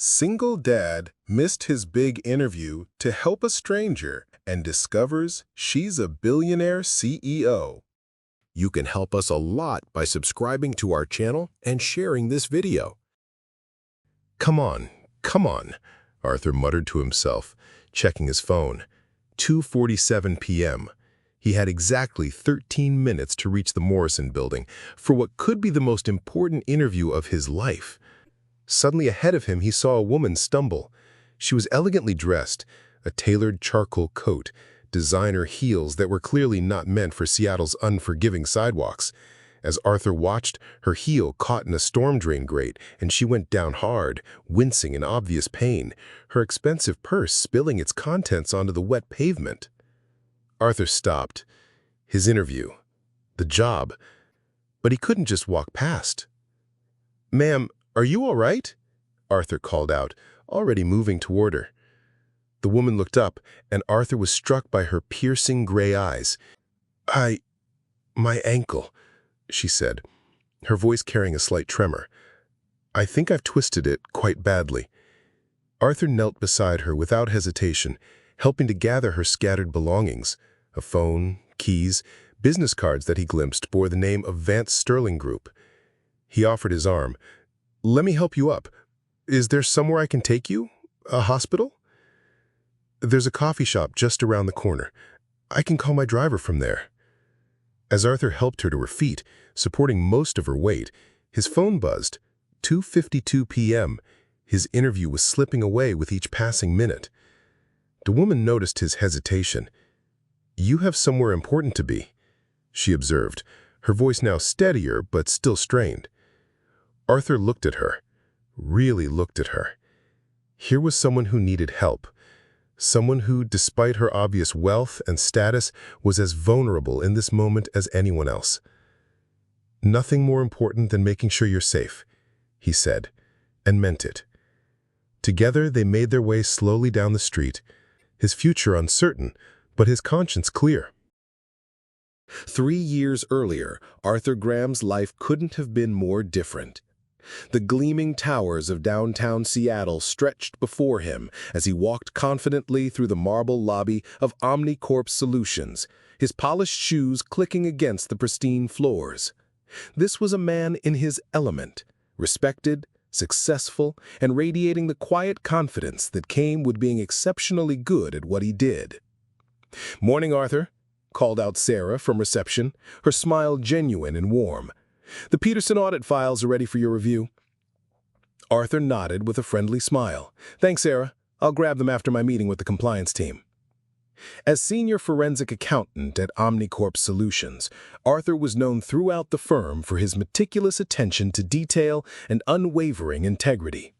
Single dad missed his big interview to help a stranger and discovers she's a billionaire CEO. You can help us a lot by subscribing to our channel and sharing this video. Come on, Arthur muttered to himself, checking his phone. 2:47 p.m. He had exactly 13 minutes to reach the Morrison building for what could be the most important interview of his life. Suddenly ahead of him, he saw a woman stumble. She was elegantly dressed, a tailored charcoal coat, designer heels that were clearly not meant for Seattle's unforgiving sidewalks. As Arthur watched, her heel caught in a storm drain grate, and she went down hard, wincing in obvious pain, her expensive purse spilling its contents onto the wet pavement. Arthur stopped. His interview. The job. But he couldn't just walk past. "Ma'am, are you all right?" Arthur called out, already moving toward her. The woman looked up, and Arthur was struck by her piercing gray eyes. My ankle," she said, her voice carrying a slight tremor. "I think I've twisted it quite badly." Arthur knelt beside her without hesitation, helping to gather her scattered belongings. A phone, keys, business cards that he glimpsed bore the name of Vance Sterling Group. He offered his arm. "Let me help you up. Is there somewhere I can take you? A hospital?" "There's a coffee shop just around the corner. I can call my driver from there." As Arthur helped her to her feet, supporting most of her weight, his phone buzzed. 2:52 p.m. His interview was slipping away with each passing minute. The woman noticed his hesitation. "You have somewhere important to be," she observed, her voice now steadier but still strained. Arthur looked at her, really looked at her. Here was someone who needed help, someone who, despite her obvious wealth and status, was as vulnerable in this moment as anyone else. "Nothing more important than making sure you're safe," he said, and meant it. Together they made their way slowly down the street, his future uncertain, but his conscience clear. 3 years earlier, Arthur Graham's life couldn't have been more different. The gleaming towers of downtown Seattle stretched before him as he walked confidently through the marble lobby of Omnicorp Solutions, his polished shoes clicking against the pristine floors. This was a man in his element, respected, successful, and radiating the quiet confidence that came with being exceptionally good at what he did. "Morning, Arthur," called out Sarah from reception, her smile genuine and warm. "The Peterson audit files are ready for your review." Arthur nodded with a friendly smile. "Thanks, Sarah. I'll grab them after my meeting with the compliance team." As senior forensic accountant at Omnicorp Solutions, Arthur was known throughout the firm for his meticulous attention to detail and unwavering integrity.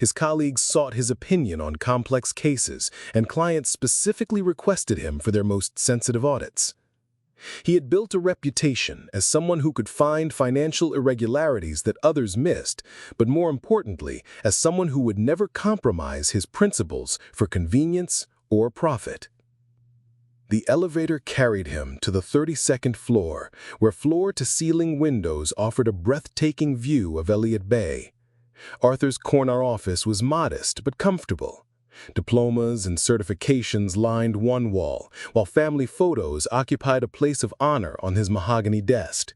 His colleagues sought his opinion on complex cases, and clients specifically requested him for their most sensitive audits. He had built a reputation as someone who could find financial irregularities that others missed, but more importantly, as someone who would never compromise his principles for convenience or profit. The elevator carried him to the 32nd floor, where floor-to-ceiling windows offered a breathtaking view of Elliott Bay. Arthur's corner office was modest but comfortable. Diplomas and certifications lined one wall, while family photos occupied a place of honor on his mahogany desk.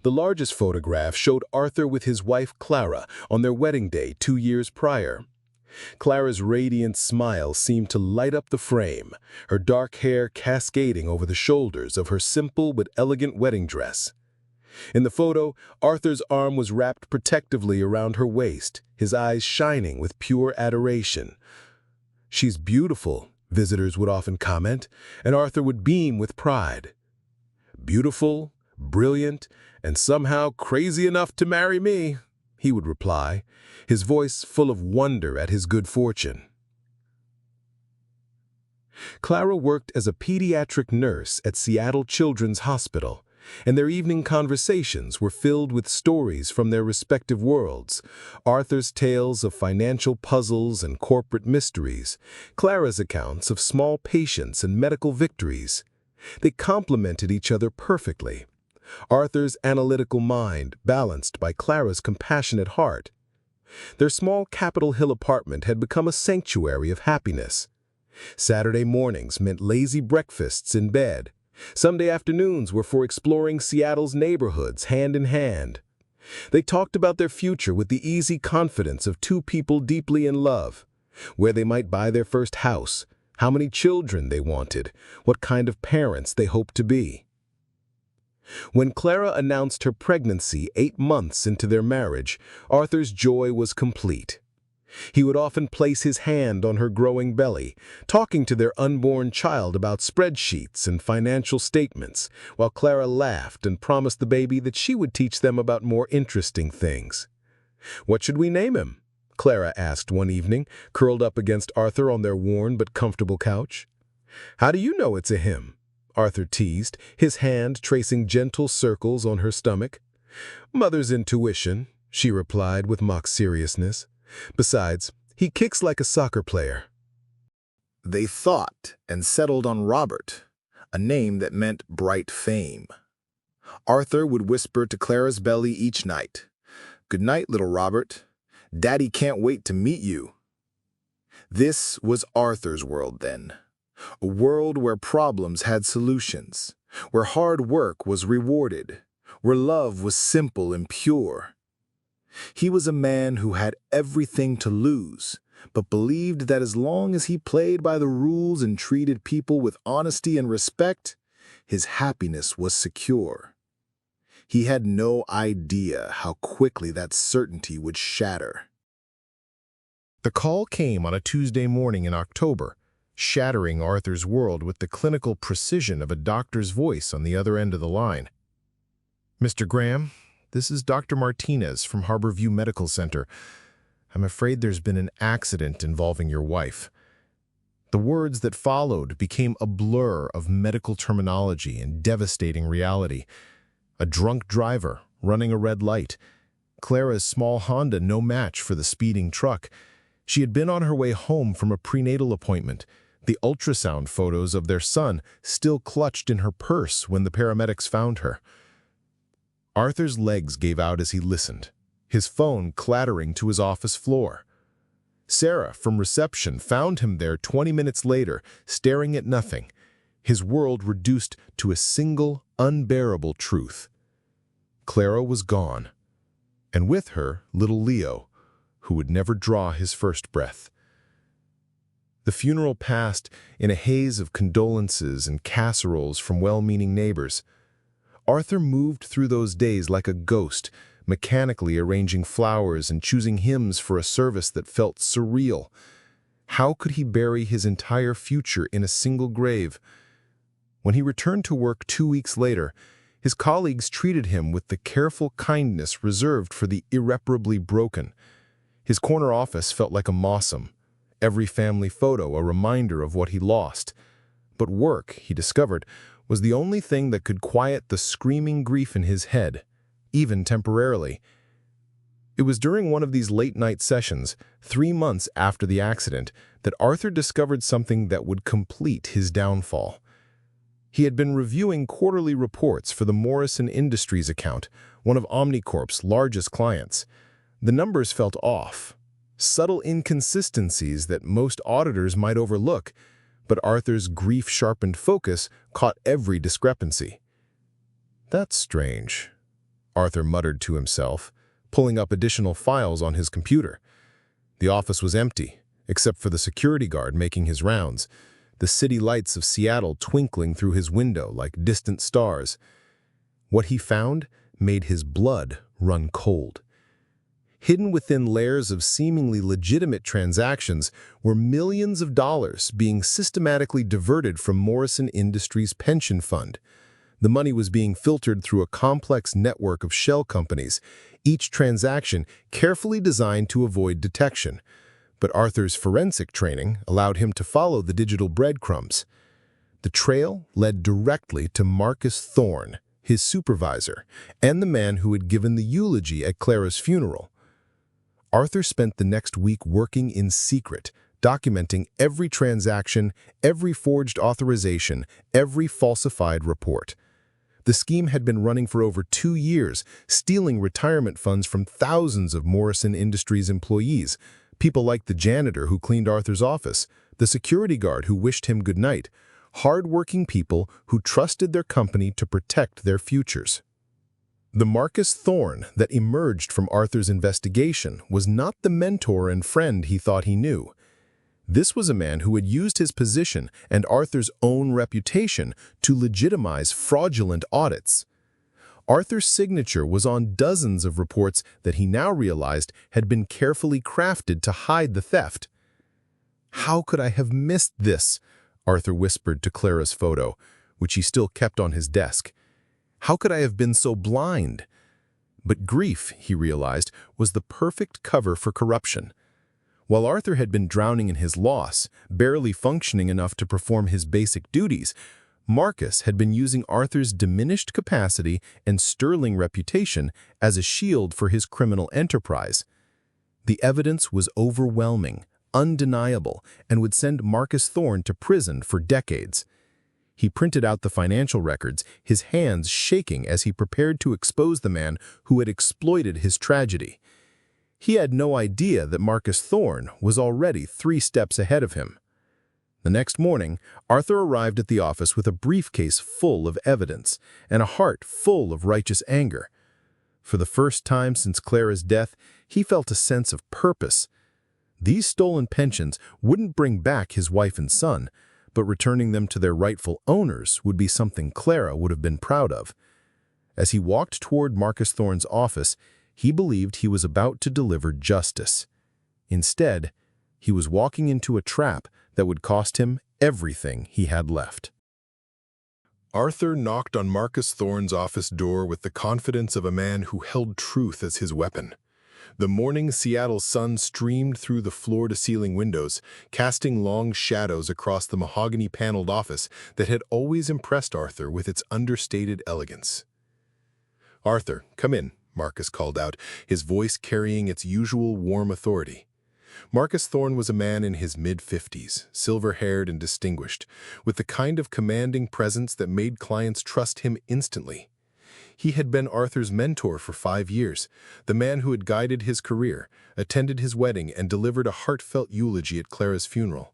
The largest photograph showed Arthur with his wife Clara on their wedding day 2 years prior. Clara's radiant smile seemed to light up the frame, her dark hair cascading over the shoulders of her simple but elegant wedding dress. In the photo, Arthur's arm was wrapped protectively around her waist, his eyes shining with pure adoration. "She's beautiful," visitors would often comment, and Arthur would beam with pride. "Beautiful, brilliant, and somehow crazy enough to marry me," he would reply, his voice full of wonder at his good fortune. Clara worked as a pediatric nurse at Seattle Children's Hospital, and their evening conversations were filled with stories from their respective worlds. Arthur's tales of financial puzzles and corporate mysteries, Clara's accounts of small patients and medical victories. They complemented each other perfectly. Arthur's analytical mind balanced by Clara's compassionate heart. Their small Capitol Hill apartment had become a sanctuary of happiness. Saturday mornings meant lazy breakfasts in bed. Sunday afternoons were for exploring Seattle's neighborhoods hand in hand. They talked about their future with the easy confidence of two people deeply in love, where they might buy their first house, how many children they wanted, what kind of parents they hoped to be. When Clara announced her pregnancy 8 months into their marriage, Arthur's joy was complete. He would often place his hand on her growing belly, talking to their unborn child about spreadsheets and financial statements, while Clara laughed and promised the baby that she would teach them about more interesting things. "What should we name him?" Clara asked one evening, curled up against Arthur on their worn but comfortable couch. "How do you know it's a him?" Arthur teased, his hand tracing gentle circles on her stomach. "Mother's intuition," she replied with mock seriousness. "Besides, he kicks like a soccer player." They thought and settled on Robert, a name that meant bright fame. Arthur would whisper to Clara's belly each night, "Good night, little Robert. Daddy can't wait to meet you." This was Arthur's world then, a world where problems had solutions, where hard work was rewarded, where love was simple and pure. He was a man who had everything to lose, but believed that as long as he played by the rules and treated people with honesty and respect, his happiness was secure. He had no idea how quickly that certainty would shatter. The call came on a Tuesday morning in October, shattering Arthur's world with the clinical precision of a doctor's voice on the other end of the line. "Mr. Graham, this is Dr. Martinez from Harborview Medical Center. I'm afraid there's been an accident involving your wife." The words that followed became a blur of medical terminology and devastating reality. A drunk driver running a red light. Clara's small Honda no match for the speeding truck. She had been on her way home from a prenatal appointment, the ultrasound photos of their son still clutched in her purse when the paramedics found her. Arthur's legs gave out as he listened, his phone clattering to his office floor. Sarah from reception found him there 20 minutes later, staring at nothing, his world reduced to a single, unbearable truth. Clara was gone, and with her, little Leo, who would never draw his first breath. The funeral passed in a haze of condolences and casseroles from well-meaning neighbors. Arthur moved through those days like a ghost, mechanically arranging flowers and choosing hymns for a service that felt surreal. How could he bury his entire future in a single grave? When he returned to work 2 weeks later, his colleagues treated him with the careful kindness reserved for the irreparably broken. His corner office felt like a mausoleum, every family photo a reminder of what he lost. But work, he discovered, was the only thing that could quiet the screaming grief in his head, even temporarily. It was during one of these late-night sessions, 3 months after the accident, that Arthur discovered something that would complete his downfall. He had been reviewing quarterly reports for the Morrison Industries account, one of Omnicorp's largest clients. The numbers felt off, subtle inconsistencies that most auditors might overlook, but Arthur's grief-sharpened focus caught every discrepancy. "That's strange," Arthur muttered to himself, pulling up additional files on his computer. The office was empty, except for the security guard making his rounds, the city lights of Seattle twinkling through his window like distant stars. What he found made his blood run cold. Hidden within layers of seemingly legitimate transactions were millions of dollars being systematically diverted from Morrison Industries' pension fund. The money was being filtered through a complex network of shell companies, each transaction carefully designed to avoid detection. But Arthur's forensic training allowed him to follow the digital breadcrumbs. The trail led directly to Marcus Thorne, his supervisor, and the man who had given the eulogy at Clara's funeral. Arthur spent the next week working in secret, documenting every transaction, every forged authorization, every falsified report. The scheme had been running for over 2 years, stealing retirement funds from thousands of Morrison Industries employees, people like the janitor who cleaned Arthur's office, the security guard who wished him good night, hard-working people who trusted their company to protect their futures. The Marcus Thorne that emerged from Arthur's investigation was not the mentor and friend he thought he knew. This was a man who had used his position and Arthur's own reputation to legitimize fraudulent audits. Arthur's signature was on dozens of reports that he now realized had been carefully crafted to hide the theft. "How could I have missed this?" Arthur whispered to Clara's photo, which he still kept on his desk. "How could I have been so blind?" But grief, he realized, was the perfect cover for corruption. While Arthur had been drowning in his loss, barely functioning enough to perform his basic duties, Marcus had been using Arthur's diminished capacity and sterling reputation as a shield for his criminal enterprise. The evidence was overwhelming, undeniable, and would send Marcus Thorne to prison for decades. He printed out the financial records, his hands shaking as he prepared to expose the man who had exploited his tragedy. He had no idea that Marcus Thorne was already 3 steps ahead of him. The next morning, Arthur arrived at the office with a briefcase full of evidence and a heart full of righteous anger. For the first time since Clara's death, he felt a sense of purpose. These stolen pensions wouldn't bring back his wife and son, but returning them to their rightful owners would be something Clara would have been proud of. As he walked toward Marcus Thorne's office, he believed he was about to deliver justice. Instead, he was walking into a trap that would cost him everything he had left. Arthur knocked on Marcus Thorne's office door with the confidence of a man who held truth as his weapon. The morning Seattle sun streamed through the floor-to-ceiling windows, casting long shadows across the mahogany-paneled office that had always impressed Arthur with its understated elegance. "Arthur, come in," Marcus called out, his voice carrying its usual warm authority. Marcus Thorne was a man in his mid-50s, silver-haired and distinguished, with the kind of commanding presence that made clients trust him instantly. He had been Arthur's mentor for 5 years, the man who had guided his career, attended his wedding, and delivered a heartfelt eulogy at Clara's funeral.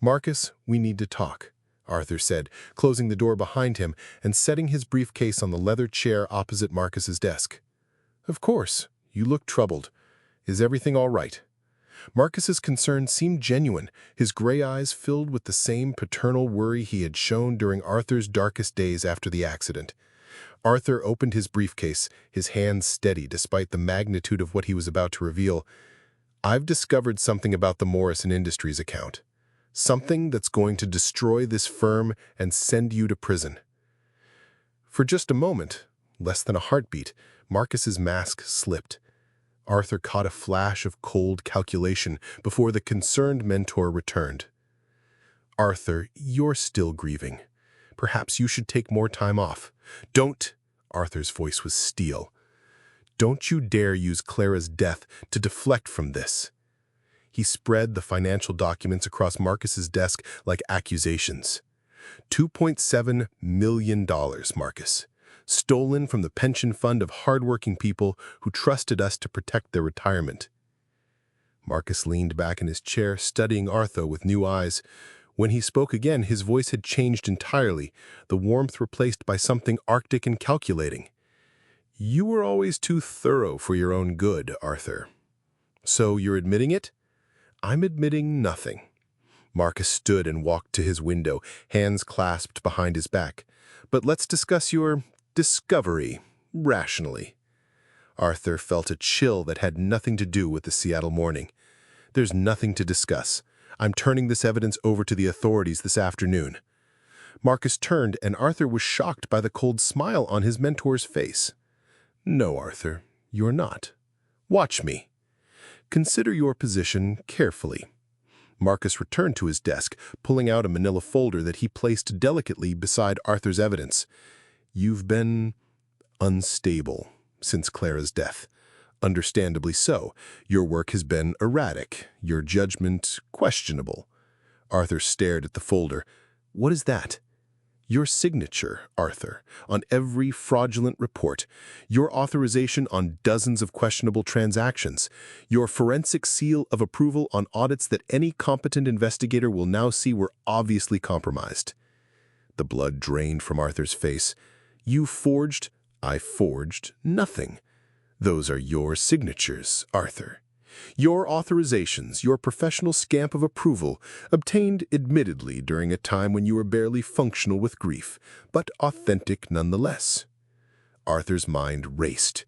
"Marcus, we need to talk," Arthur said, closing the door behind him and setting his briefcase on the leather chair opposite Marcus's desk. "Of course. You look troubled. Is everything all right?" Marcus's concern seemed genuine, his gray eyes filled with the same paternal worry he had shown during Arthur's darkest days after the accident. Arthur opened his briefcase, his hands steady despite the magnitude of what he was about to reveal. "I've discovered something about the Morrison Industries account. Something that's going to destroy this firm and send you to prison." For just a moment, less than a heartbeat, Marcus's mask slipped. Arthur caught a flash of cold calculation before the concerned mentor returned. "Arthur, you're still grieving. Perhaps you should take more time off. Don't," Arthur's voice was steel, "don't you dare use Clara's death to deflect from this." He spread the financial documents across Marcus's desk like accusations. $2.7 million, Marcus. Stolen from the pension fund of hardworking people who trusted us to protect their retirement. Marcus leaned back in his chair, studying Arthur with new eyes. When he spoke again, his voice had changed entirely, the warmth replaced by something arctic and calculating. "You were always too thorough for your own good, Arthur. So you're admitting it?" "I'm admitting nothing." Marcus stood and walked to his window, hands clasped behind his back. "But let's discuss your discovery rationally." Arthur felt a chill that had nothing to do with the Seattle morning. "There's nothing to discuss. I'm turning this evidence over to the authorities this afternoon." Marcus turned, and Arthur was shocked by the cold smile on his mentor's face. "No, Arthur, you're not. Watch me. Consider your position carefully." Marcus returned to his desk, pulling out a manila folder that he placed delicately beside Arthur's evidence. "You've been unstable since Clara's death. Understandably so. Your work has been erratic, your judgment questionable." Arthur stared at the folder. "What is that?" Your signature, Arthur, on every fraudulent report, your authorization on dozens of questionable transactions, your forensic seal of approval on audits that any competent investigator will now see were obviously compromised. The blood drained from Arthur's face. You forged, I forged, nothing. Those are your signatures, Arthur. Your authorizations, your professional stamp of approval, obtained admittedly during a time when you were barely functional with grief, but authentic nonetheless. Arthur's mind raced.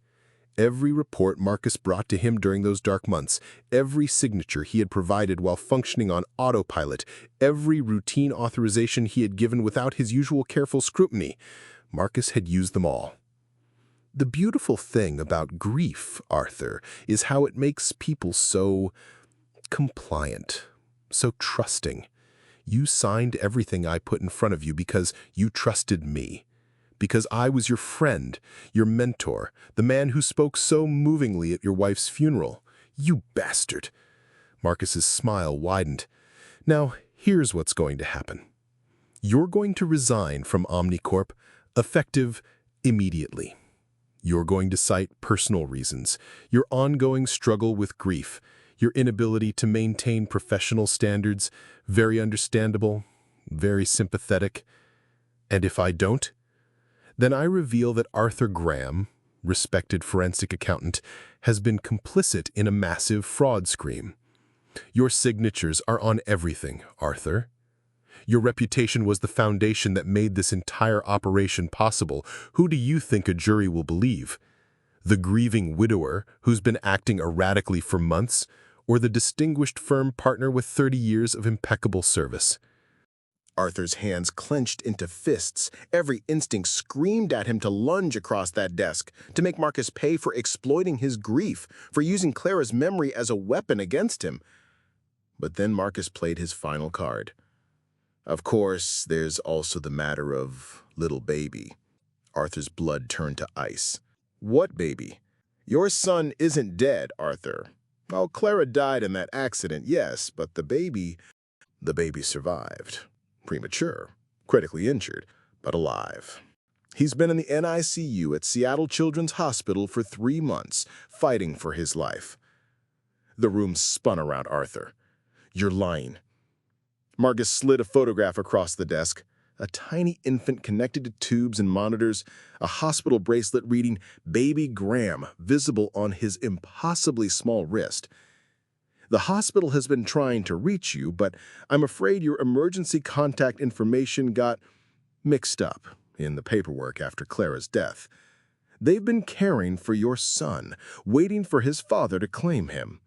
Every report Marcus brought to him during those dark months, every signature he had provided while functioning on autopilot, every routine authorization he had given without his usual careful scrutiny, Marcus had used them all. The beautiful thing about grief, Arthur, is how it makes people so compliant, so trusting. You signed everything I put in front of you because you trusted me, because I was your friend, your mentor, the man who spoke so movingly at your wife's funeral. You bastard. Marcus's smile widened. Now, here's what's going to happen. You're going to resign from Omnicorp, effective immediately. You're going to cite personal reasons, your ongoing struggle with grief, your inability to maintain professional standards, very understandable, very sympathetic. And if I don't, then I reveal that Arthur Graham, respected forensic accountant, has been complicit in a massive fraud scheme. Your signatures are on everything, Arthur. Your reputation was the foundation that made this entire operation possible. Who do you think a jury will believe? The grieving widower who's been acting erratically for months, or the distinguished firm partner with 30 years of impeccable service? Arthur's hands clenched into fists. Every instinct screamed at him to lunge across that desk, to make Marcus pay for exploiting his grief, for using Clara's memory as a weapon against him. But then Marcus played his final card. Of course, there's also the matter of little baby. Arthur's blood turned to ice. What baby? Your son isn't dead, Arthur. Oh, Clara died in that accident, yes, but the baby survived. Premature, critically injured, but alive. He's been in the NICU at Seattle Children's Hospital for 3 months, fighting for his life. The room spun around Arthur. You're lying. Marcus slid a photograph across the desk. A tiny infant connected to tubes and monitors, a hospital bracelet reading Baby Graham visible on his impossibly small wrist. The hospital has been trying to reach you, but I'm afraid your emergency contact information got mixed up in the paperwork after Clara's death. They've been caring for your son, waiting for his father to claim him.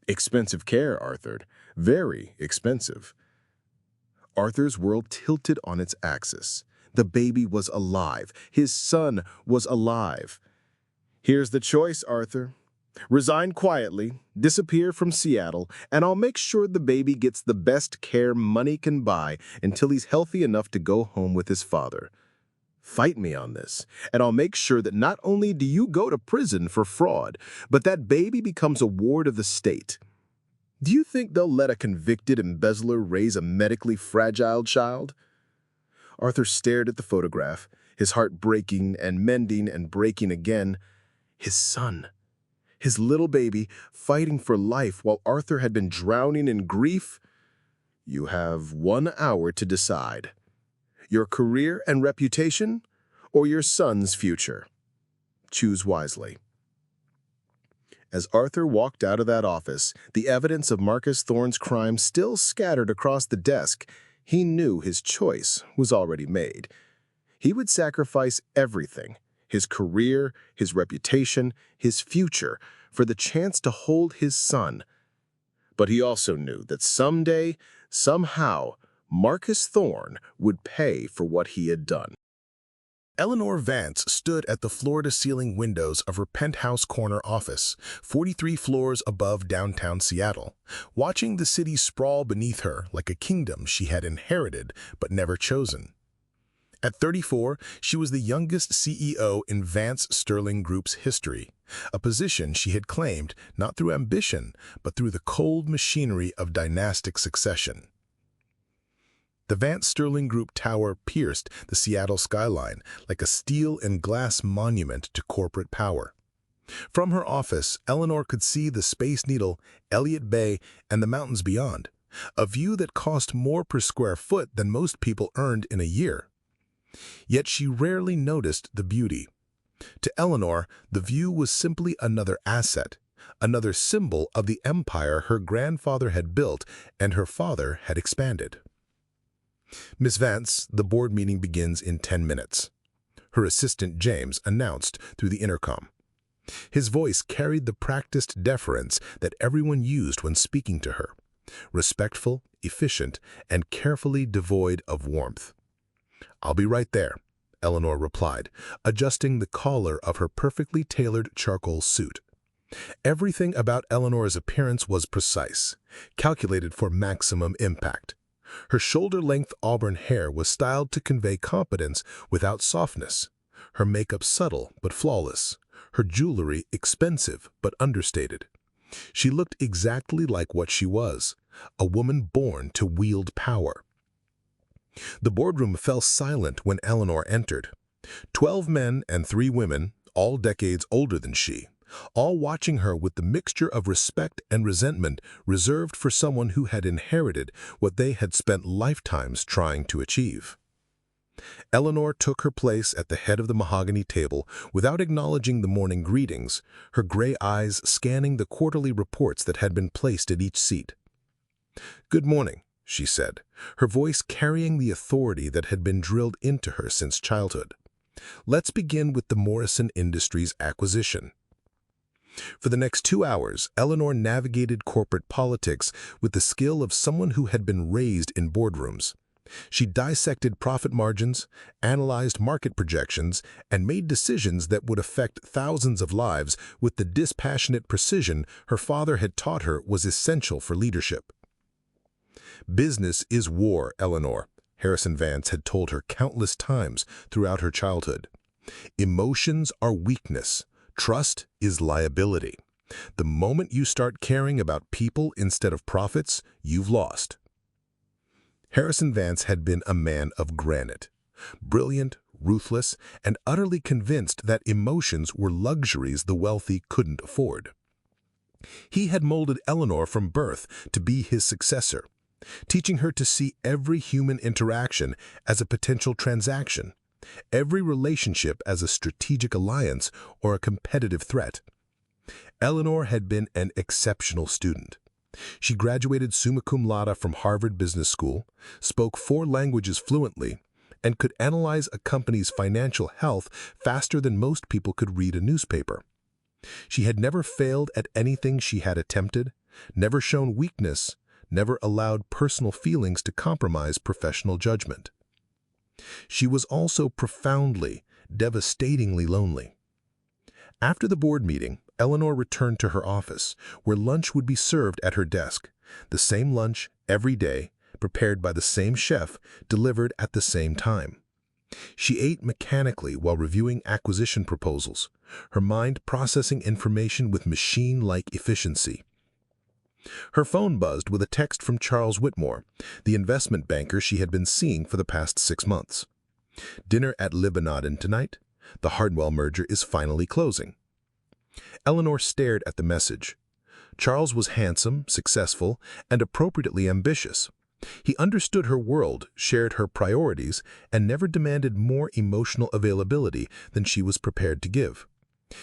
Expensive care, Arthur. Very expensive. Arthur's world tilted on its axis. The baby was alive. His son was alive. Here's the choice, Arthur. Resign quietly, disappear from Seattle, and I'll make sure the baby gets the best care money can buy until he's healthy enough to go home with his father. Fight me on this, and I'll make sure that not only do you go to prison for fraud, but that baby becomes a ward of the state. Do you think they'll let a convicted embezzler raise a medically fragile child? Arthur stared at the photograph, his heart breaking and mending and breaking again. His son, his little baby, fighting for life while Arthur had been drowning in grief. You have 1 hour to decide. Your career and reputation, or your son's future. Choose wisely. As Arthur walked out of that office, the evidence of Marcus Thorne's crime still scattered across the desk, he knew his choice was already made. He would sacrifice everything, his career, his reputation, his future, for the chance to hold his son. But he also knew that someday, somehow, Marcus Thorne would pay for what he had done. Eleanor Vance stood at the floor-to-ceiling windows of her penthouse corner office, 43 floors above downtown Seattle, watching the city sprawl beneath her like a kingdom she had inherited but never chosen. At 34, she was the youngest CEO in Vance Sterling Group's history, a position she had claimed not through ambition but through the cold machinery of dynastic succession. The Vance Sterling Group tower pierced the Seattle skyline like a steel and glass monument to corporate power. From her office, Eleanor could see the Space Needle, Elliott Bay, and the mountains beyond, a view that cost more per square foot than most people earned in a year. Yet she rarely noticed the beauty. To Eleanor, the view was simply another asset, another symbol of the empire her grandfather had built and her father had expanded. "Miss Vance, the board meeting begins in 10 minutes," her assistant James announced through the intercom. His voice carried the practiced deference that everyone used when speaking to her, respectful, efficient, and carefully devoid of warmth. "I'll be right there," Eleanor replied, adjusting the collar of her perfectly tailored charcoal suit. Everything about Eleanor's appearance was precise, calculated for maximum impact. Her shoulder-length auburn hair was styled to convey competence without softness, her makeup subtle but flawless, her jewelry expensive but understated. She looked exactly like what she was, a woman born to wield power. The boardroom fell silent when Eleanor entered. 12 men and 3 women, all decades older than she, all watching her with the mixture of respect and resentment reserved for someone who had inherited what they had spent lifetimes trying to achieve. Eleanor took her place at the head of the mahogany table without acknowledging the morning greetings, her gray eyes scanning the quarterly reports that had been placed at each seat. "Good morning," she said, her voice carrying the authority that had been drilled into her since childhood. "Let's begin with the Morrison Industries acquisition." For the next 2 hours, Eleanor navigated corporate politics with the skill of someone who had been raised in boardrooms. She dissected profit margins, analyzed market projections, and made decisions that would affect thousands of lives with the dispassionate precision her father had taught her was essential for leadership. "Business is war, Eleanor," Harrison Vance had told her countless times throughout her childhood. "Emotions are weakness. Trust is liability. The moment you start caring about people instead of profits, you've lost." Harrison Vance had been a man of granite, brilliant, ruthless, and utterly convinced that emotions were luxuries the wealthy couldn't afford. He had molded Eleanor from birth to be his successor, teaching her to see every human interaction as a potential transaction, every relationship as a strategic alliance or a competitive threat. Eleanor had been an exceptional student. She graduated summa cum laude from Harvard Business School, spoke 4 languages fluently, and could analyze a company's financial health faster than most people could read a newspaper. She had never failed at anything she had attempted, never shown weakness, never allowed personal feelings to compromise professional judgment. She was also profoundly, devastatingly lonely. After the board meeting, Eleanor returned to her office, where lunch would be served at her desk, the same lunch every day, prepared by the same chef, delivered at the same time. She ate mechanically while reviewing acquisition proposals, her mind processing information with machine-like efficiency. Her phone buzzed with a text from Charles Whitmore, the investment banker she had been seeing for the past 6 months. "Dinner at Lebanon tonight. The Hardwell merger is finally closing." Eleanor stared at the message. Charles was handsome, successful, and appropriately ambitious. He understood her world, shared her priorities, and never demanded more emotional availability than she was prepared to give.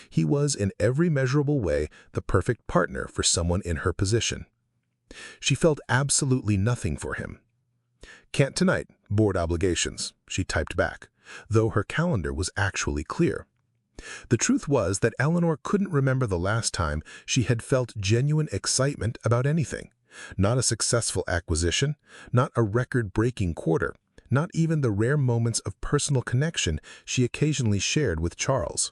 He was in every measurable way the perfect partner for someone in her position. She felt absolutely nothing for him. "Can't tonight, board obligations," she typed back, though her calendar was actually clear. The truth was that Eleanor couldn't remember the last time she had felt genuine excitement about anything. Not a successful acquisition, not a record-breaking quarter, not even the rare moments of personal connection she occasionally shared with Charles.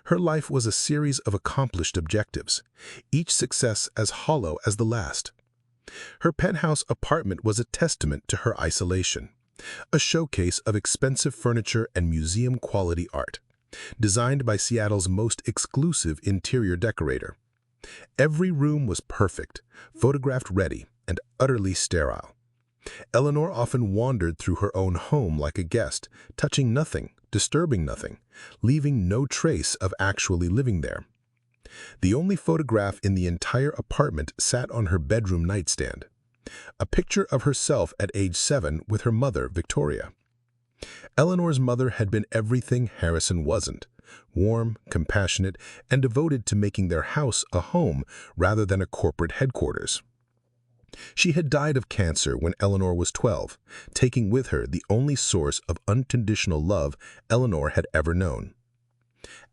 Her life was a series of accomplished objectives, each success as hollow as the last. Her penthouse apartment was a testament to her isolation, a showcase of expensive furniture and museum-quality art, designed by Seattle's most exclusive interior decorator. Every room was perfect, photographed ready, and utterly sterile. Eleanor often wandered through her own home like a guest, touching nothing, disturbing nothing, leaving no trace of actually living there. The only photograph in the entire apartment sat on her bedroom nightstand, a picture of herself at age 7 with her mother, Victoria. Eleanor's mother had been everything Harrison wasn't: warm, compassionate, and devoted to making their house a home rather than a corporate headquarters. She had died of cancer when Eleanor was 12, taking with her the only source of unconditional love Eleanor had ever known.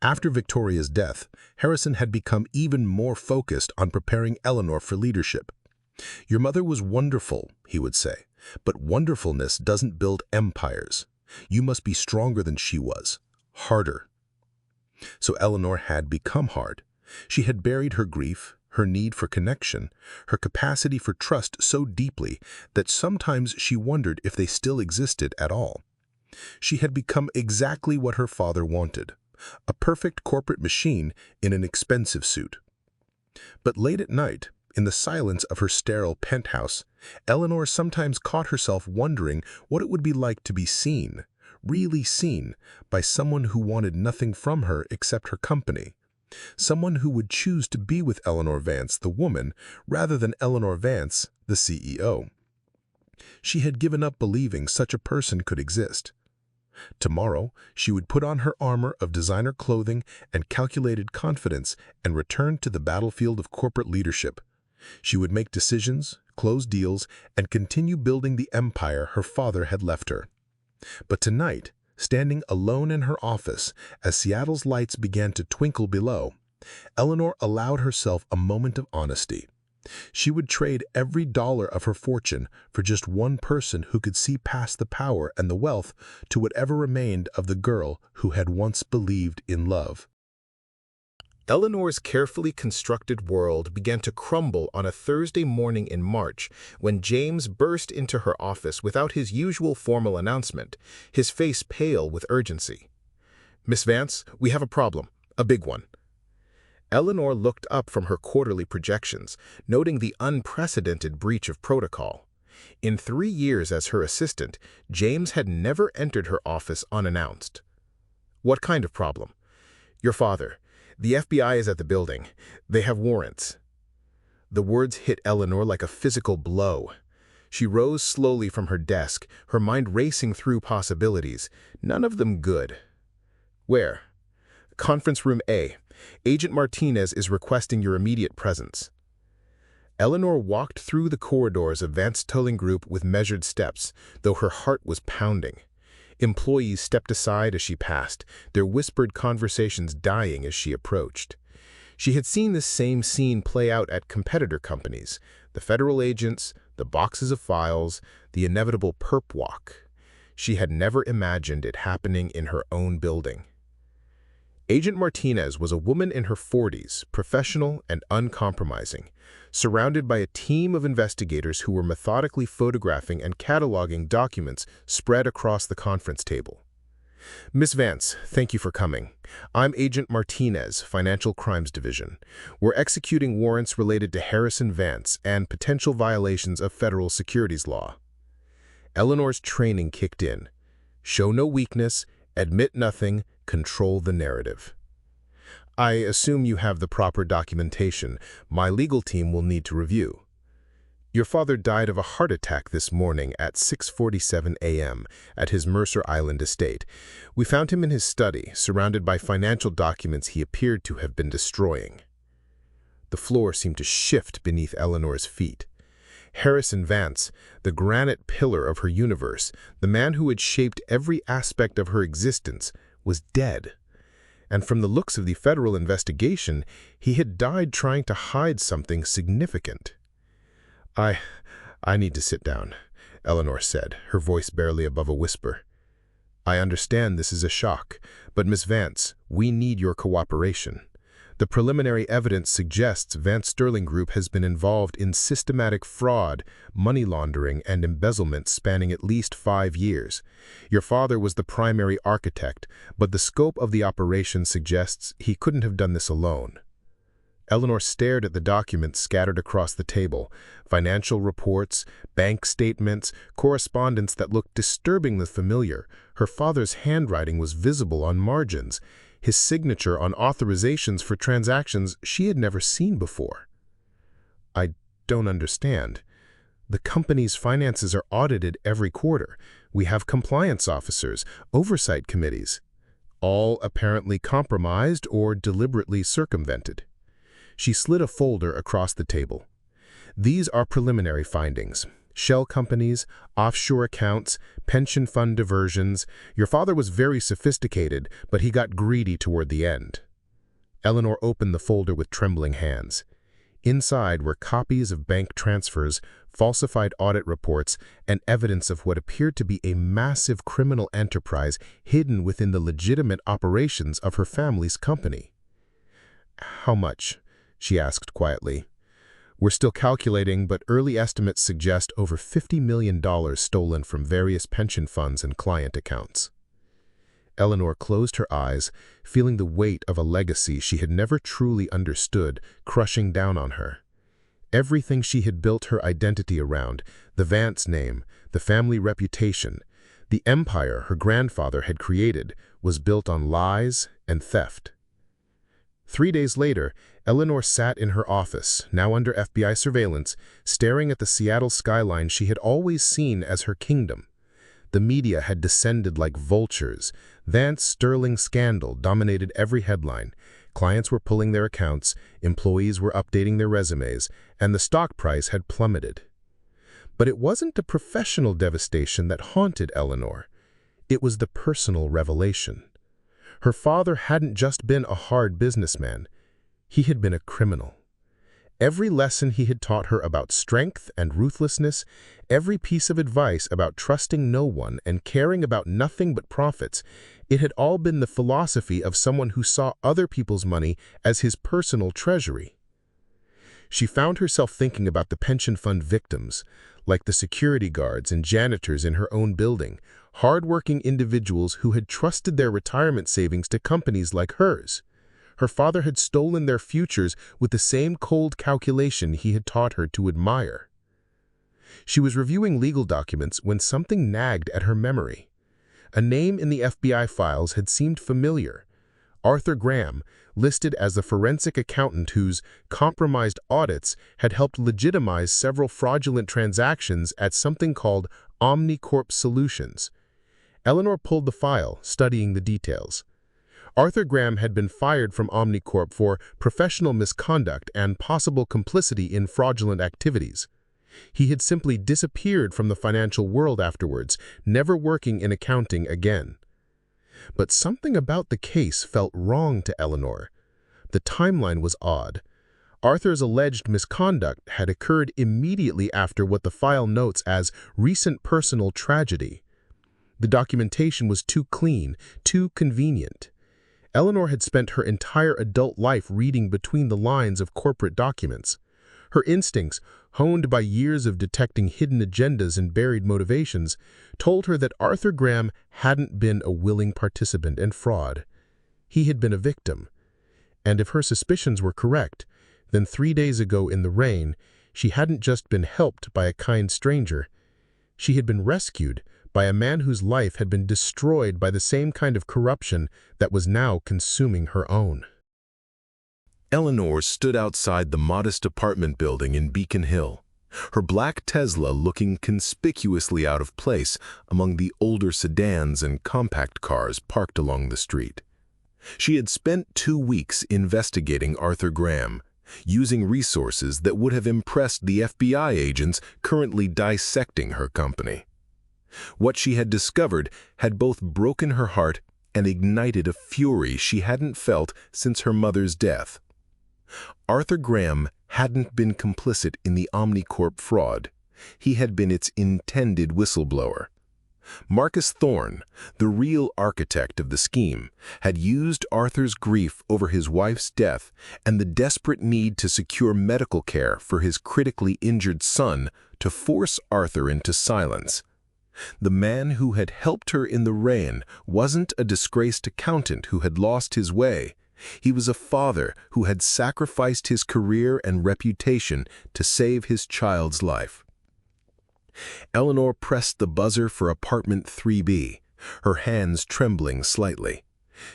After Victoria's death, Harrison had become even more focused on preparing Eleanor for leadership. "Your mother was wonderful," he would say, "but wonderfulness doesn't build empires. You must be stronger than she was, harder." So Eleanor had become hard. She had buried her grief, her need for connection, her capacity for trust so deeply that sometimes she wondered if they still existed at all. She had become exactly what her father wanted: a perfect corporate machine in an expensive suit. But late at night, in the silence of her sterile penthouse, Eleanor sometimes caught herself wondering what it would be like to be seen, really seen, by someone who wanted nothing from her except her company. Someone who would choose to be with Eleanor Vance, the woman, rather than Eleanor Vance, the CEO. She had given up believing such a person could exist. Tomorrow, she would put on her armor of designer clothing and calculated confidence and return to the battlefield of corporate leadership. She would make decisions, close deals, and continue building the empire her father had left her. But tonight, standing alone in her office, as Seattle's lights began to twinkle below, Eleanor allowed herself a moment of honesty. She would trade every dollar of her fortune for just one person who could see past the power and the wealth to whatever remained of the girl who had once believed in love. Eleanor's carefully constructed world began to crumble on a Thursday morning in March when James burst into her office without his usual formal announcement, his face pale with urgency. "Miss Vance, we have a problem, a big one." Eleanor looked up from her quarterly projections, noting the unprecedented breach of protocol. In 3 years as her assistant, James had never entered her office unannounced. "What kind of problem?" "Your father. The FBI is at the building. They have warrants." The words hit Eleanor like a physical blow. She rose slowly from her desk, her mind racing through possibilities, none of them good. "Where?" "Conference room A. Agent Martinez is requesting your immediate presence." Eleanor walked through the corridors of Vance Tolling Group with measured steps, though her heart was pounding. Employees stepped aside as she passed, their whispered conversations dying as she approached. She had seen this same scene play out at competitor companies: the federal agents, the boxes of files, the inevitable perp walk. She had never imagined it happening in her own building. Agent Martinez was a woman in her 40s, professional and uncompromising, surrounded by a team of investigators who were methodically photographing and cataloging documents spread across the conference table. "Miss Vance, thank you for coming. I'm Agent Martinez, Financial Crimes Division. We're executing warrants related to Harrison Vance and potential violations of federal securities law." Eleanor's training kicked in. Show no weakness, admit nothing, control the narrative. "I assume you have the proper documentation. My legal team will need to review." "Your father died of a heart attack this morning at 6:47 a.m. at his Mercer Island estate. We found him in his study, surrounded by financial documents he appeared to have been destroying." The floor seemed to shift beneath Eleanor's feet. Harrison Vance, the granite pillar of her universe, the man who had shaped every aspect of her existence, was dead. And from the looks of the federal investigation, he had died trying to hide something significant. I need to sit down," Eleanor said, her voice barely above a whisper. "I understand this is a shock, but Miss Vance, we need your cooperation. The preliminary evidence suggests Vance Sterling Group has been involved in systematic fraud, money laundering, and embezzlement spanning at least 5 years. Your father was the primary architect, but the scope of the operation suggests he couldn't have done this alone." Eleanor stared at the documents scattered across the table, financial reports, bank statements, correspondence that looked disturbingly familiar. Her father's handwriting was visible on margins, his signature on authorizations for transactions she had never seen before. "I don't understand. The company's finances are audited every quarter. We have compliance officers, oversight committees, all apparently compromised or deliberately circumvented." She slid a folder across the table. "These are preliminary findings. Shell companies, offshore accounts, pension fund diversions. Your father was very sophisticated, but he got greedy toward the end." Eleanor opened the folder with trembling hands. Inside were copies of bank transfers, falsified audit reports, and evidence of what appeared to be a massive criminal enterprise hidden within the legitimate operations of her family's company. "How much?" she asked quietly. "We're still calculating, but early estimates suggest over $50 million stolen from various pension funds and client accounts." Eleanor closed her eyes, feeling the weight of a legacy she had never truly understood crushing down on her. Everything she had built her identity around, the Vance name, the family reputation, the empire her grandfather had created, was built on lies and theft. 3 days later, Eleanor sat in her office, now under FBI surveillance, staring at the Seattle skyline she had always seen as her kingdom. The media had descended like vultures. Vance's sterling scandal dominated every headline. Clients were pulling their accounts, employees were updating their resumes, and the stock price had plummeted. But it wasn't the professional devastation that haunted Eleanor. It was the personal revelation. Her father hadn't just been a hard businessman. He had been a criminal. Every lesson he had taught her about strength and ruthlessness, every piece of advice about trusting no one and caring about nothing but profits, it had all been the philosophy of someone who saw other people's money as his personal treasury. She found herself thinking about the pension fund victims, like the security guards and janitors in her own building, hard-working individuals who had trusted their retirement savings to companies like hers. Her father had stolen their futures with the same cold calculation he had taught her to admire. She was reviewing legal documents when something nagged at her memory. A name in the FBI files had seemed familiar. Arthur Graham, listed as the forensic accountant whose compromised audits had helped legitimize several fraudulent transactions at something called Omnicorp Solutions. Eleanor pulled the file, studying the details. Arthur Graham had been fired from Omnicorp for professional misconduct and possible complicity in fraudulent activities. He had simply disappeared from the financial world afterwards, never working in accounting again. But something about the case felt wrong to Eleanor. The timeline was odd. Arthur's alleged misconduct had occurred immediately after what the file notes as recent personal tragedy. The documentation was too clean, too convenient. Eleanor had spent her entire adult life reading between the lines of corporate documents. Her instincts, honed by years of detecting hidden agendas and buried motivations, told her that Arthur Graham hadn't been a willing participant in fraud. He had been a victim. And if her suspicions were correct, then 3 days ago in the rain, she hadn't just been helped by a kind stranger. She had been rescued by a man whose life had been destroyed by the same kind of corruption that was now consuming her own. Eleanor stood outside the modest apartment building in Beacon Hill, her black Tesla looking conspicuously out of place among the older sedans and compact cars parked along the street. She had spent 2 weeks investigating Arthur Graham, using resources that would have impressed the FBI agents currently dissecting her company. What she had discovered had both broken her heart and ignited a fury she hadn't felt since her mother's death. Arthur Graham hadn't been complicit in the Omnicorp fraud. He had been its intended whistleblower. Marcus Thorne, the real architect of the scheme, had used Arthur's grief over his wife's death and the desperate need to secure medical care for his critically injured son to force Arthur into silence. The man who had helped her in the rain wasn't a disgraced accountant who had lost his way. He was a father who had sacrificed his career and reputation to save his child's life. Eleanor pressed the buzzer for apartment 3B, her hands trembling slightly.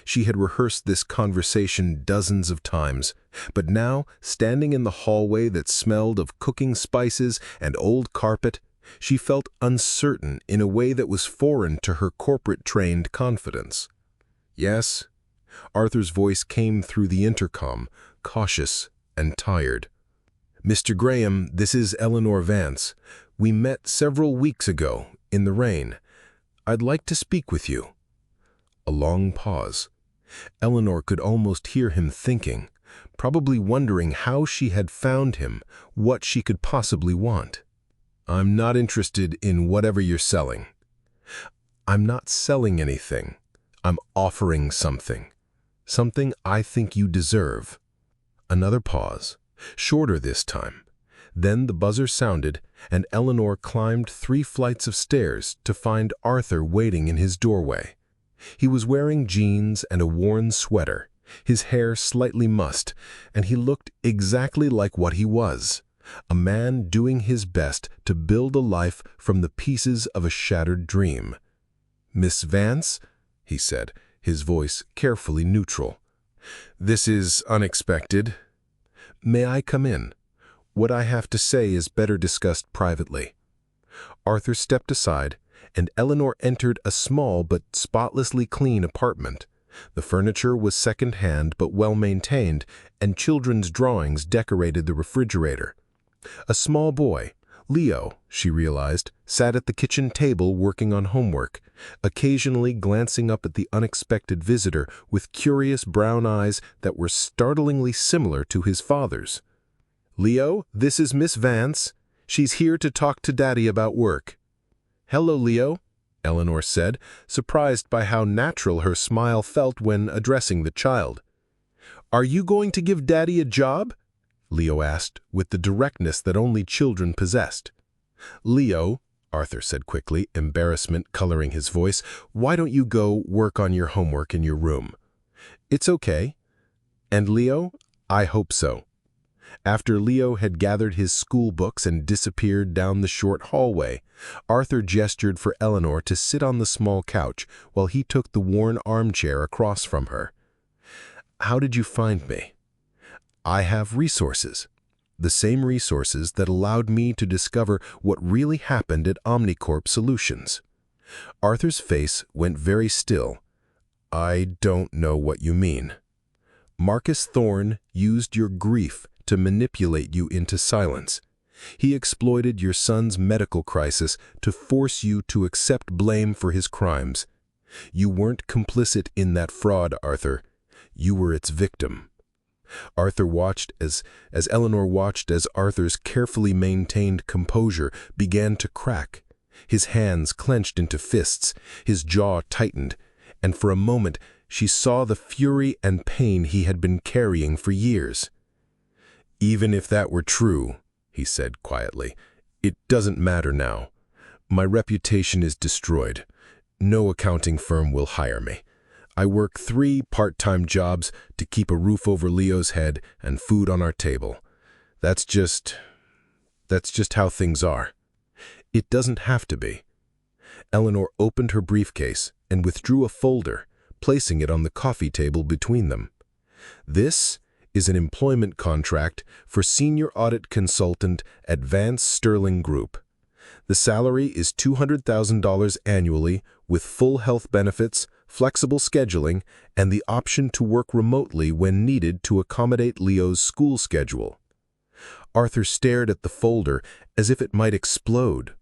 She had rehearsed this conversation dozens of times, but now, standing in the hallway that smelled of cooking spices and old carpet, she felt uncertain in a way that was foreign to her corporate-trained confidence. "Yes?" Arthur's voice came through the intercom, cautious and tired. "Mr. Graham, this is Eleanor Vance. We met several weeks ago, in the rain. I'd like to speak with you." A long pause. Eleanor could almost hear him thinking, probably wondering how she had found him, what she could possibly want. "I'm not interested in whatever you're selling." "I'm not selling anything. I'm offering something. Something I think you deserve." Another pause, shorter this time. Then the buzzer sounded, and Eleanor climbed 3 flights of stairs to find Arthur waiting in his doorway. He was wearing jeans and a worn sweater, his hair slightly mussed, and he looked exactly like what he was, a man doing his best to build a life from the pieces of a shattered dream. "Miss Vance?" he said, his voice carefully neutral. "This is unexpected. May I come in? What I have to say is better discussed privately." Arthur stepped aside, and Eleanor entered a small but spotlessly clean apartment. The furniture was second-hand but well-maintained, and children's drawings decorated the refrigerator. A small boy, Leo, she realized, sat at the kitchen table working on homework, occasionally glancing up at the unexpected visitor with curious brown eyes that were startlingly similar to his father's. "Leo, this is Miss Vance. She's here to talk to Daddy about work." "Hello, Leo," Eleanor said, surprised by how natural her smile felt when addressing the child. "Are you going to give Daddy a job?" Leo asked, with the directness that only children possessed. "Leo," Arthur said quickly, embarrassment coloring his voice, "why don't you go work on your homework in your room?" "It's okay." "And Leo, I hope so." After Leo had gathered his school books and disappeared down the short hallway, Arthur gestured for Eleanor to sit on the small couch while he took the worn armchair across from her. "How did you find me?" "I have resources. The same resources that allowed me to discover what really happened at Omnicorp Solutions." Arthur's face went very still. "I don't know what you mean." "Marcus Thorne used your grief to manipulate you into silence. He exploited your son's medical crisis to force you to accept blame for his crimes. You weren't complicit in that fraud, Arthur. You were its victim." Arthur watched as Eleanor watched as Arthur's carefully maintained composure began to crack. His hands clenched into fists, his jaw tightened, and for a moment she saw the fury and pain he had been carrying for years. "Even if that were true," he said quietly, "it doesn't matter now. My reputation is destroyed. No accounting firm will hire me. I work 3 part-time jobs to keep a roof over Leo's head and food on our table. That's just how things are. It doesn't have to be." Eleanor opened her briefcase and withdrew a folder, placing it on the coffee table between them. "This is an employment contract for Senior Audit Consultant at Vance Sterling Group. The salary is $200,000 annually with full health benefits, flexible scheduling, and the option to work remotely when needed to accommodate Leo's school schedule." Arthur stared at the folder as if it might explode.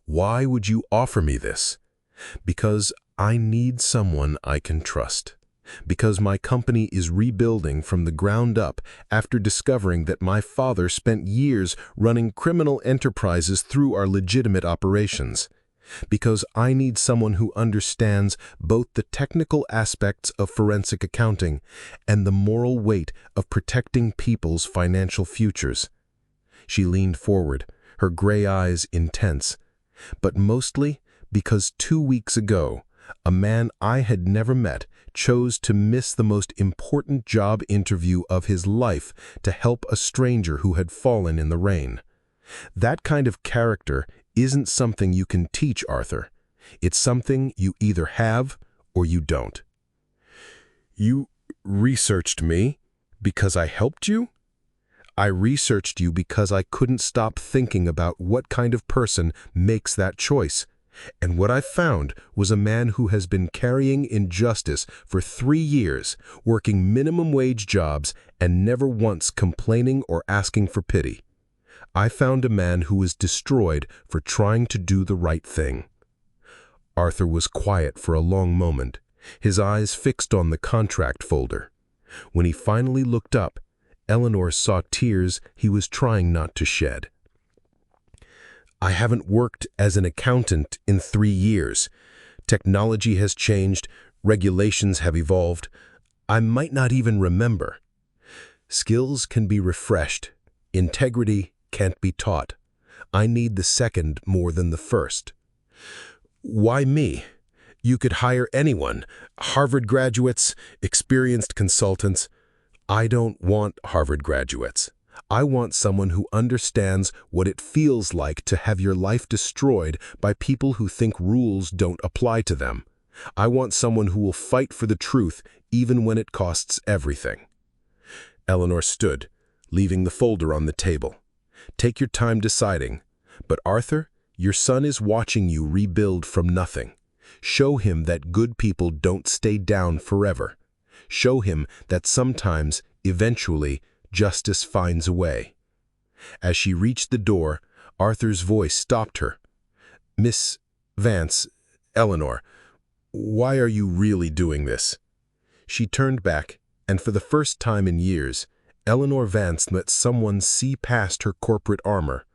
"Why would you offer me this?" "Because I need someone I can trust. Because my company is rebuilding from the ground up after discovering that my father spent years running criminal enterprises through our legitimate operations. Because I need someone who understands both the technical aspects of forensic accounting and the moral weight of protecting people's financial futures." She leaned forward, her gray eyes intense. "But mostly because 2 weeks ago, a man I had never met, chose to miss the most important job interview of his life to help a stranger who had fallen in the rain. That kind of character isn't something you can teach, Arthur. It's something you either have or you don't. You researched me because I helped you? I researched you because I couldn't stop thinking about what kind of person makes that choice. And what I found was a man who has been carrying injustice for 3 years, working minimum wage jobs and never once complaining or asking for pity. I found a man who was destroyed for trying to do the right thing. Arthur was quiet for a long moment, his eyes fixed on the contract folder. When he finally looked up, Eleanor saw tears he was trying not to shed. I haven't worked as an accountant in 3 years. Technology has changed, regulations have evolved. I might not even remember. Skills can be refreshed. Integrity can't be taught. I need the second more than the first. Why me? You could hire anyone, Harvard graduates, experienced consultants. I don't want Harvard graduates. I want someone who understands what it feels like to have your life destroyed by people who think rules don't apply to them. I want someone who will fight for the truth even when it costs everything. Eleanor stood, leaving the folder on the table. Take your time deciding. But Arthur, your son is watching you rebuild from nothing. Show him that good people don't stay down forever. Show him that sometimes, eventually, justice finds a way. As she reached the door, Arthur's voice stopped her. Miss Vance, Eleanor, why are you really doing this? She turned back, and for the first time in years, Eleanor Vance let someone see past her corporate armor.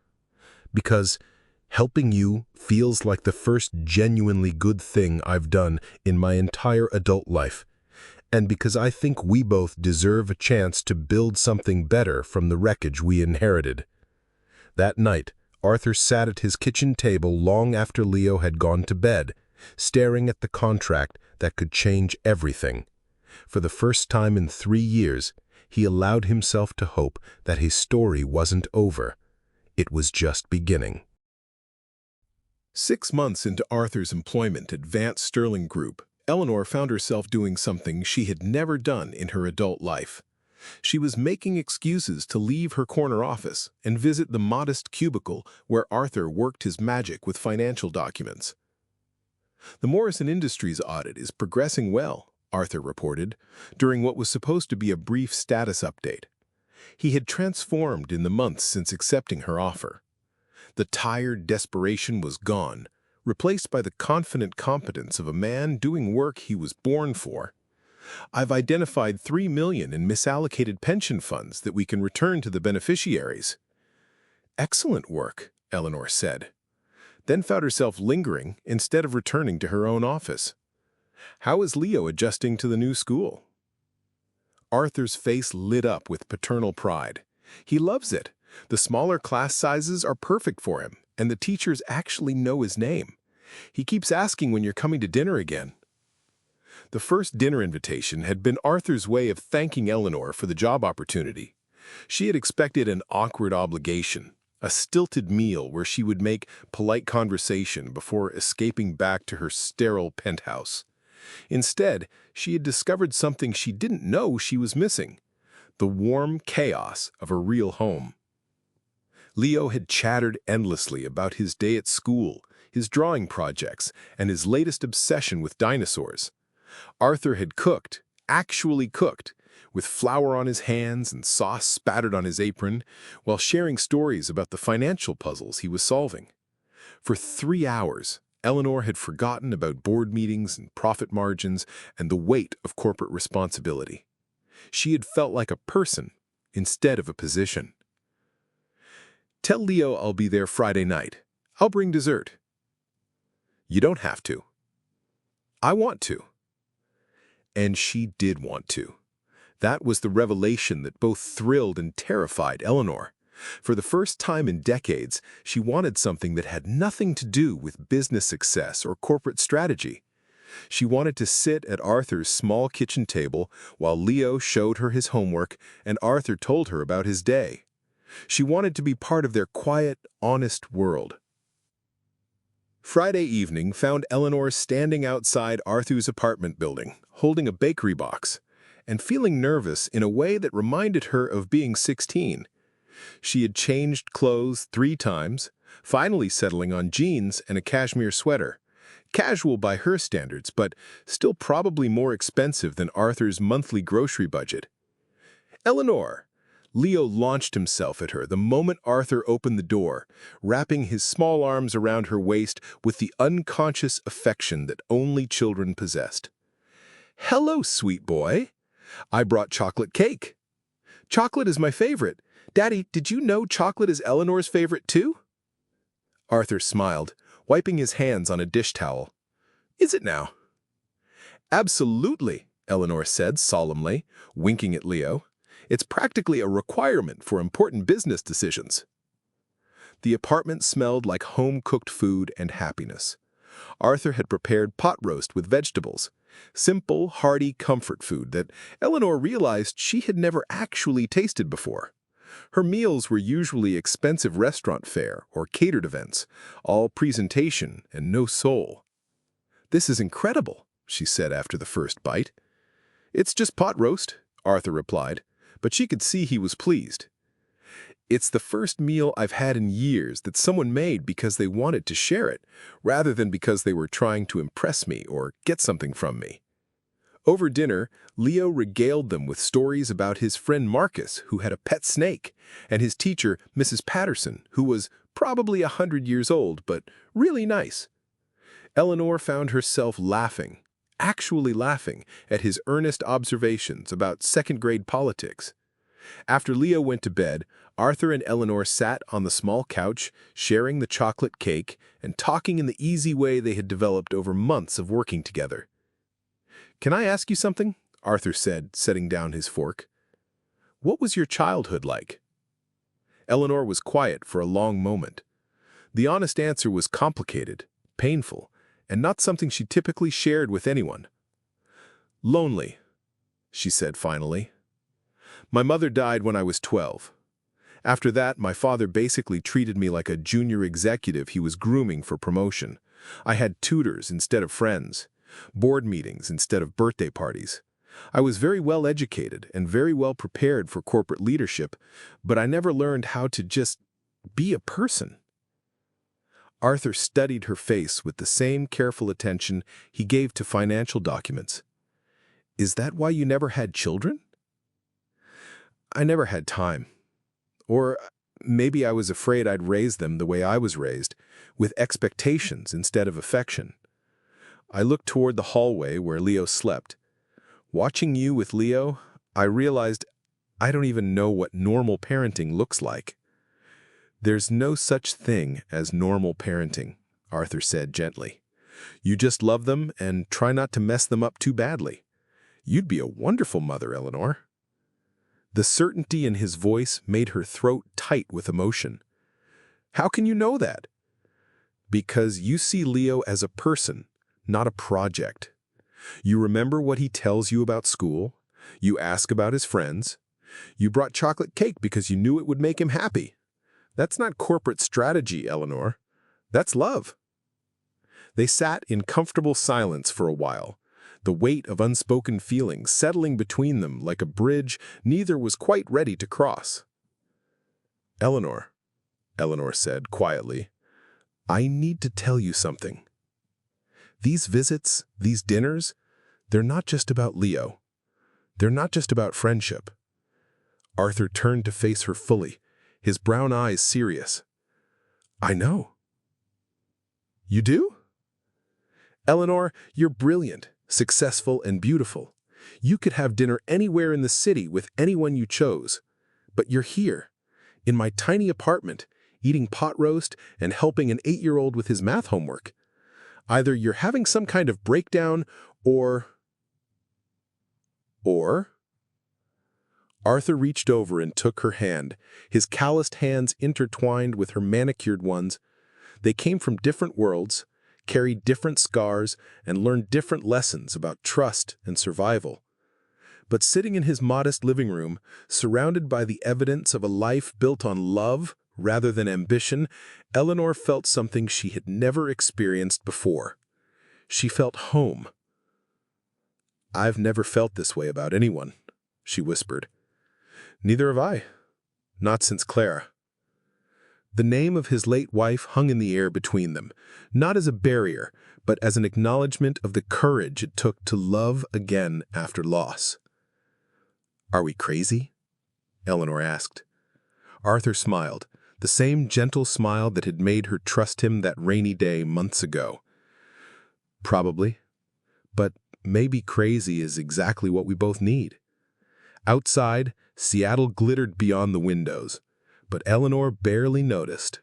Because helping you feels like the first genuinely good thing I've done in my entire adult life. And because I think we both deserve a chance to build something better from the wreckage we inherited. That night, Arthur sat at his kitchen table long after Leo had gone to bed, staring at the contract that could change everything. For the first time in 3 years, he allowed himself to hope that his story wasn't over. It was just beginning. 6 months into Arthur's employment at Vance Sterling Group, Eleanor found herself doing something she had never done in her adult life. She was making excuses to leave her corner office and visit the modest cubicle where Arthur worked his magic with financial documents. The Morrison Industries audit is progressing well, Arthur reported, during what was supposed to be a brief status update. He had transformed in the months since accepting her offer. The tired desperation was gone, replaced by the confident competence of a man doing work he was born for. I've identified $3 million in misallocated pension funds that we can return to the beneficiaries. Excellent work, Eleanor said, then found herself lingering instead of returning to her own office. How is Leo adjusting to the new school? Arthur's face lit up with paternal pride. He loves it. The smaller class sizes are perfect for him, and the teachers actually know his name. He keeps asking when you're coming to dinner again. The first dinner invitation had been Arthur's way of thanking Eleanor for the job opportunity. She had expected an awkward obligation, a stilted meal where she would make polite conversation before escaping back to her sterile penthouse. Instead, she had discovered something she didn't know she was missing: the warm chaos of a real home. Leo had chattered endlessly about his day at school, his drawing projects, and his latest obsession with dinosaurs. Arthur had cooked, actually cooked, with flour on his hands and sauce spattered on his apron, while sharing stories about the financial puzzles he was solving. For 3 hours, Eleanor had forgotten about board meetings and profit margins and the weight of corporate responsibility. She had felt like a person instead of a position. Tell Leo I'll be there Friday night. I'll bring dessert. You don't have to. I want to. And she did want to. That was the revelation that both thrilled and terrified Eleanor. For the first time in decades, she wanted something that had nothing to do with business success or corporate strategy. She wanted to sit at Arthur's small kitchen table while Leo showed her his homework and Arthur told her about his day. She wanted to be part of their quiet, honest world. Friday evening found Eleanor standing outside Arthur's apartment building, holding a bakery box, and feeling nervous in a way that reminded her of being 16. She had changed clothes 3 times, finally settling on jeans and a cashmere sweater. Casual by her standards, but still probably more expensive than Arthur's monthly grocery budget. "Eleanor!" Leo launched himself at her the moment Arthur opened the door, wrapping his small arms around her waist with the unconscious affection that only children possessed. "Hello, sweet boy. I brought chocolate cake. Chocolate is my favorite. Daddy, did you know chocolate is Eleanor's favorite too?" Arthur smiled, wiping his hands on a dish towel. "Is it now?" "Absolutely," Eleanor said solemnly, winking at Leo. "It's practically a requirement for important business decisions." The apartment smelled like home-cooked food and happiness. Arthur had prepared pot roast with vegetables, simple, hearty comfort food that Eleanor realized she had never actually tasted before. Her meals were usually expensive restaurant fare or catered events, all presentation and no soul. "This is incredible," she said after the first bite. "It's just pot roast," Arthur replied, but she could see he was pleased. "It's the first meal I've had in years that someone made because they wanted to share it, rather than because they were trying to impress me or get something from me." Over dinner, Leo regaled them with stories about his friend Marcus, who had a pet snake, and his teacher, Mrs. Patterson, who was probably 100 years old, but really nice. Eleanor found herself laughing, actually laughing, at his earnest observations about second-grade politics. After Leo went to bed, Arthur and Eleanor sat on the small couch, sharing the chocolate cake and talking in the easy way they had developed over months of working together. "Can I ask you something?" Arthur said, setting down his fork. "What was your childhood like?" Eleanor was quiet for a long moment. The honest answer was complicated, painful, and not something she typically shared with anyone. "Lonely," she said finally. "My mother died when I was 12. After that, my father basically treated me like a junior executive he was grooming for promotion. I had tutors instead of friends, board meetings instead of birthday parties. I was very well educated and very well prepared for corporate leadership, but I never learned how to just be a person." Arthur studied her face with the same careful attention he gave to financial documents. "Is that why you never had children?" "I never had time. Or maybe I was afraid I'd raise them the way I was raised, with expectations instead of affection." I looked toward the hallway where Leo slept. "Watching you with Leo, I realized I don't even know what normal parenting looks like." "There's no such thing as normal parenting," Arthur said gently. "You just love them and try not to mess them up too badly. You'd be a wonderful mother, Eleanor." The certainty in his voice made her throat tight with emotion. "How can you know that?" "Because you see Leo as a person, not a project. You remember what he tells you about school. You ask about his friends. You brought chocolate cake because you knew it would make him happy. That's not corporate strategy, Eleanor. That's love." They sat in comfortable silence for a while, the weight of unspoken feelings settling between them like a bridge neither was quite ready to cross. "Eleanor," Eleanor said quietly, "I need to tell you something. These visits, these dinners, they're not just about Leo. They're not just about friendship." Arthur turned to face her fully, his brown eyes serious. "I know." "You do?" "Eleanor, you're brilliant, successful, and beautiful. You could have dinner anywhere in the city with anyone you chose. But you're here, in my tiny apartment, eating pot roast and helping an 8-year-old with his math homework. Either you're having some kind of breakdown or... Arthur reached over and took her hand, his calloused hands intertwined with her manicured ones. They came from different worlds, carry different scars, and learn different lessons about trust and survival. But sitting in his modest living room, surrounded by the evidence of a life built on love rather than ambition, Eleanor felt something she had never experienced before. She felt home. "I've never felt this way about anyone," she whispered. "Neither have I. Not since Clara." The name of his late wife hung in the air between them, not as a barrier, but as an acknowledgement of the courage it took to love again after loss. "Are we crazy?" Eleanor asked. Arthur smiled, the same gentle smile that had made her trust him that rainy day months ago. "Probably. But maybe crazy is exactly what we both need." Outside, Seattle glittered beyond the windows, but Eleanor barely noticed.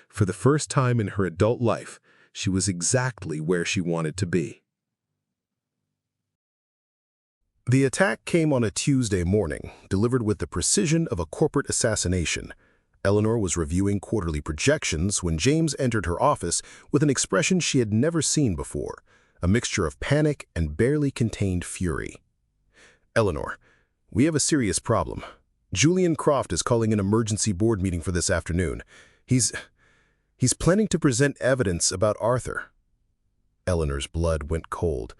For the first time in her adult life, she was exactly where she wanted to be. The attack came on a Tuesday morning, delivered with the precision of a corporate assassination. Eleanor was reviewing quarterly projections when James entered her office with an expression she had never seen before, a mixture of panic and barely contained fury. "Eleanor, we have a serious problem. Julian Croft is calling an emergency board meeting for this afternoon. He's planning to present evidence about Arthur." Eleanor's blood went cold.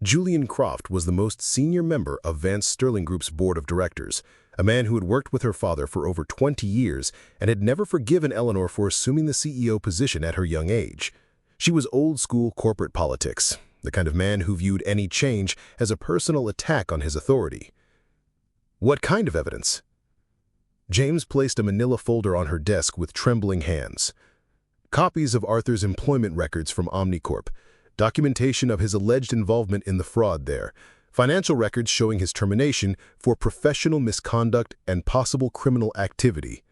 Julian Croft was the most senior member of Vance Sterling Group's board of directors, a man who had worked with her father for over 20 years and had never forgiven Eleanor for assuming the CEO position at her young age. She was old-school corporate politics, the kind of man who viewed any change as a personal attack on his authority. "What kind of evidence?" James placed a manila folder on her desk with trembling hands. "Copies of Arthur's employment records from Omnicorp, documentation of his alleged involvement in the fraud there, financial records showing his termination for professional misconduct and possible criminal activity."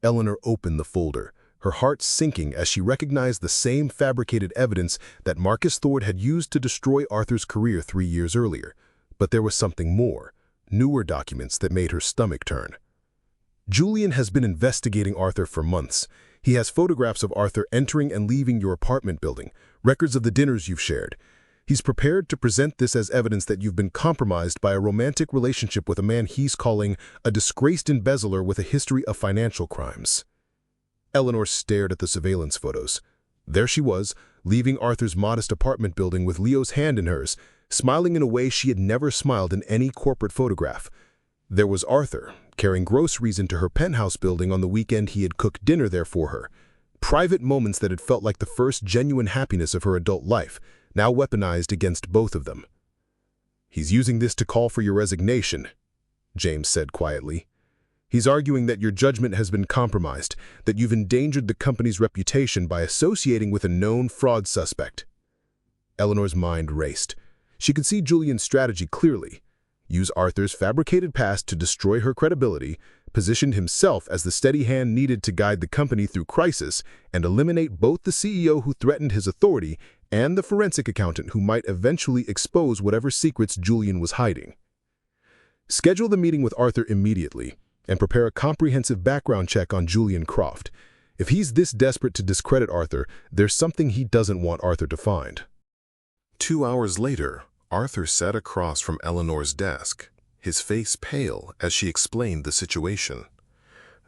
Eleanor opened the folder, her heart sinking as she recognized the same fabricated evidence that Marcus Thord had used to destroy Arthur's career 3 years earlier. But there was something more, newer documents that made her stomach turn. "Julian has been investigating Arthur for months. He has photographs of Arthur entering and leaving your apartment building, records of the dinners you've shared. He's prepared to present this as evidence that you've been compromised by a romantic relationship with a man he's calling a disgraced embezzler with a history of financial crimes." Eleanor stared at the surveillance photos. There she was, leaving Arthur's modest apartment building with Leo's hand in hers, smiling in a way she had never smiled in any corporate photograph. There was Arthur, carrying groceries into her penthouse building on the weekend he had cooked dinner there for her. Private moments that had felt like the first genuine happiness of her adult life, now weaponized against both of them. "He's using this to call for your resignation," James said quietly. "He's arguing that your judgment has been compromised, that you've endangered the company's reputation by associating with a known fraud suspect." Eleanor's mind raced. She could see Julian's strategy clearly. Use Arthur's fabricated past to destroy her credibility, positioned himself as the steady hand needed to guide the company through crisis, and eliminate both the CEO who threatened his authority and the forensic accountant who might eventually expose whatever secrets Julian was hiding. Schedule the meeting with Arthur immediately, and prepare a comprehensive background check on Julian Croft. If he's this desperate to discredit Arthur, there's something he doesn't want Arthur to find. 2 hours later, Arthur sat across from Eleanor's desk, his face pale as she explained the situation.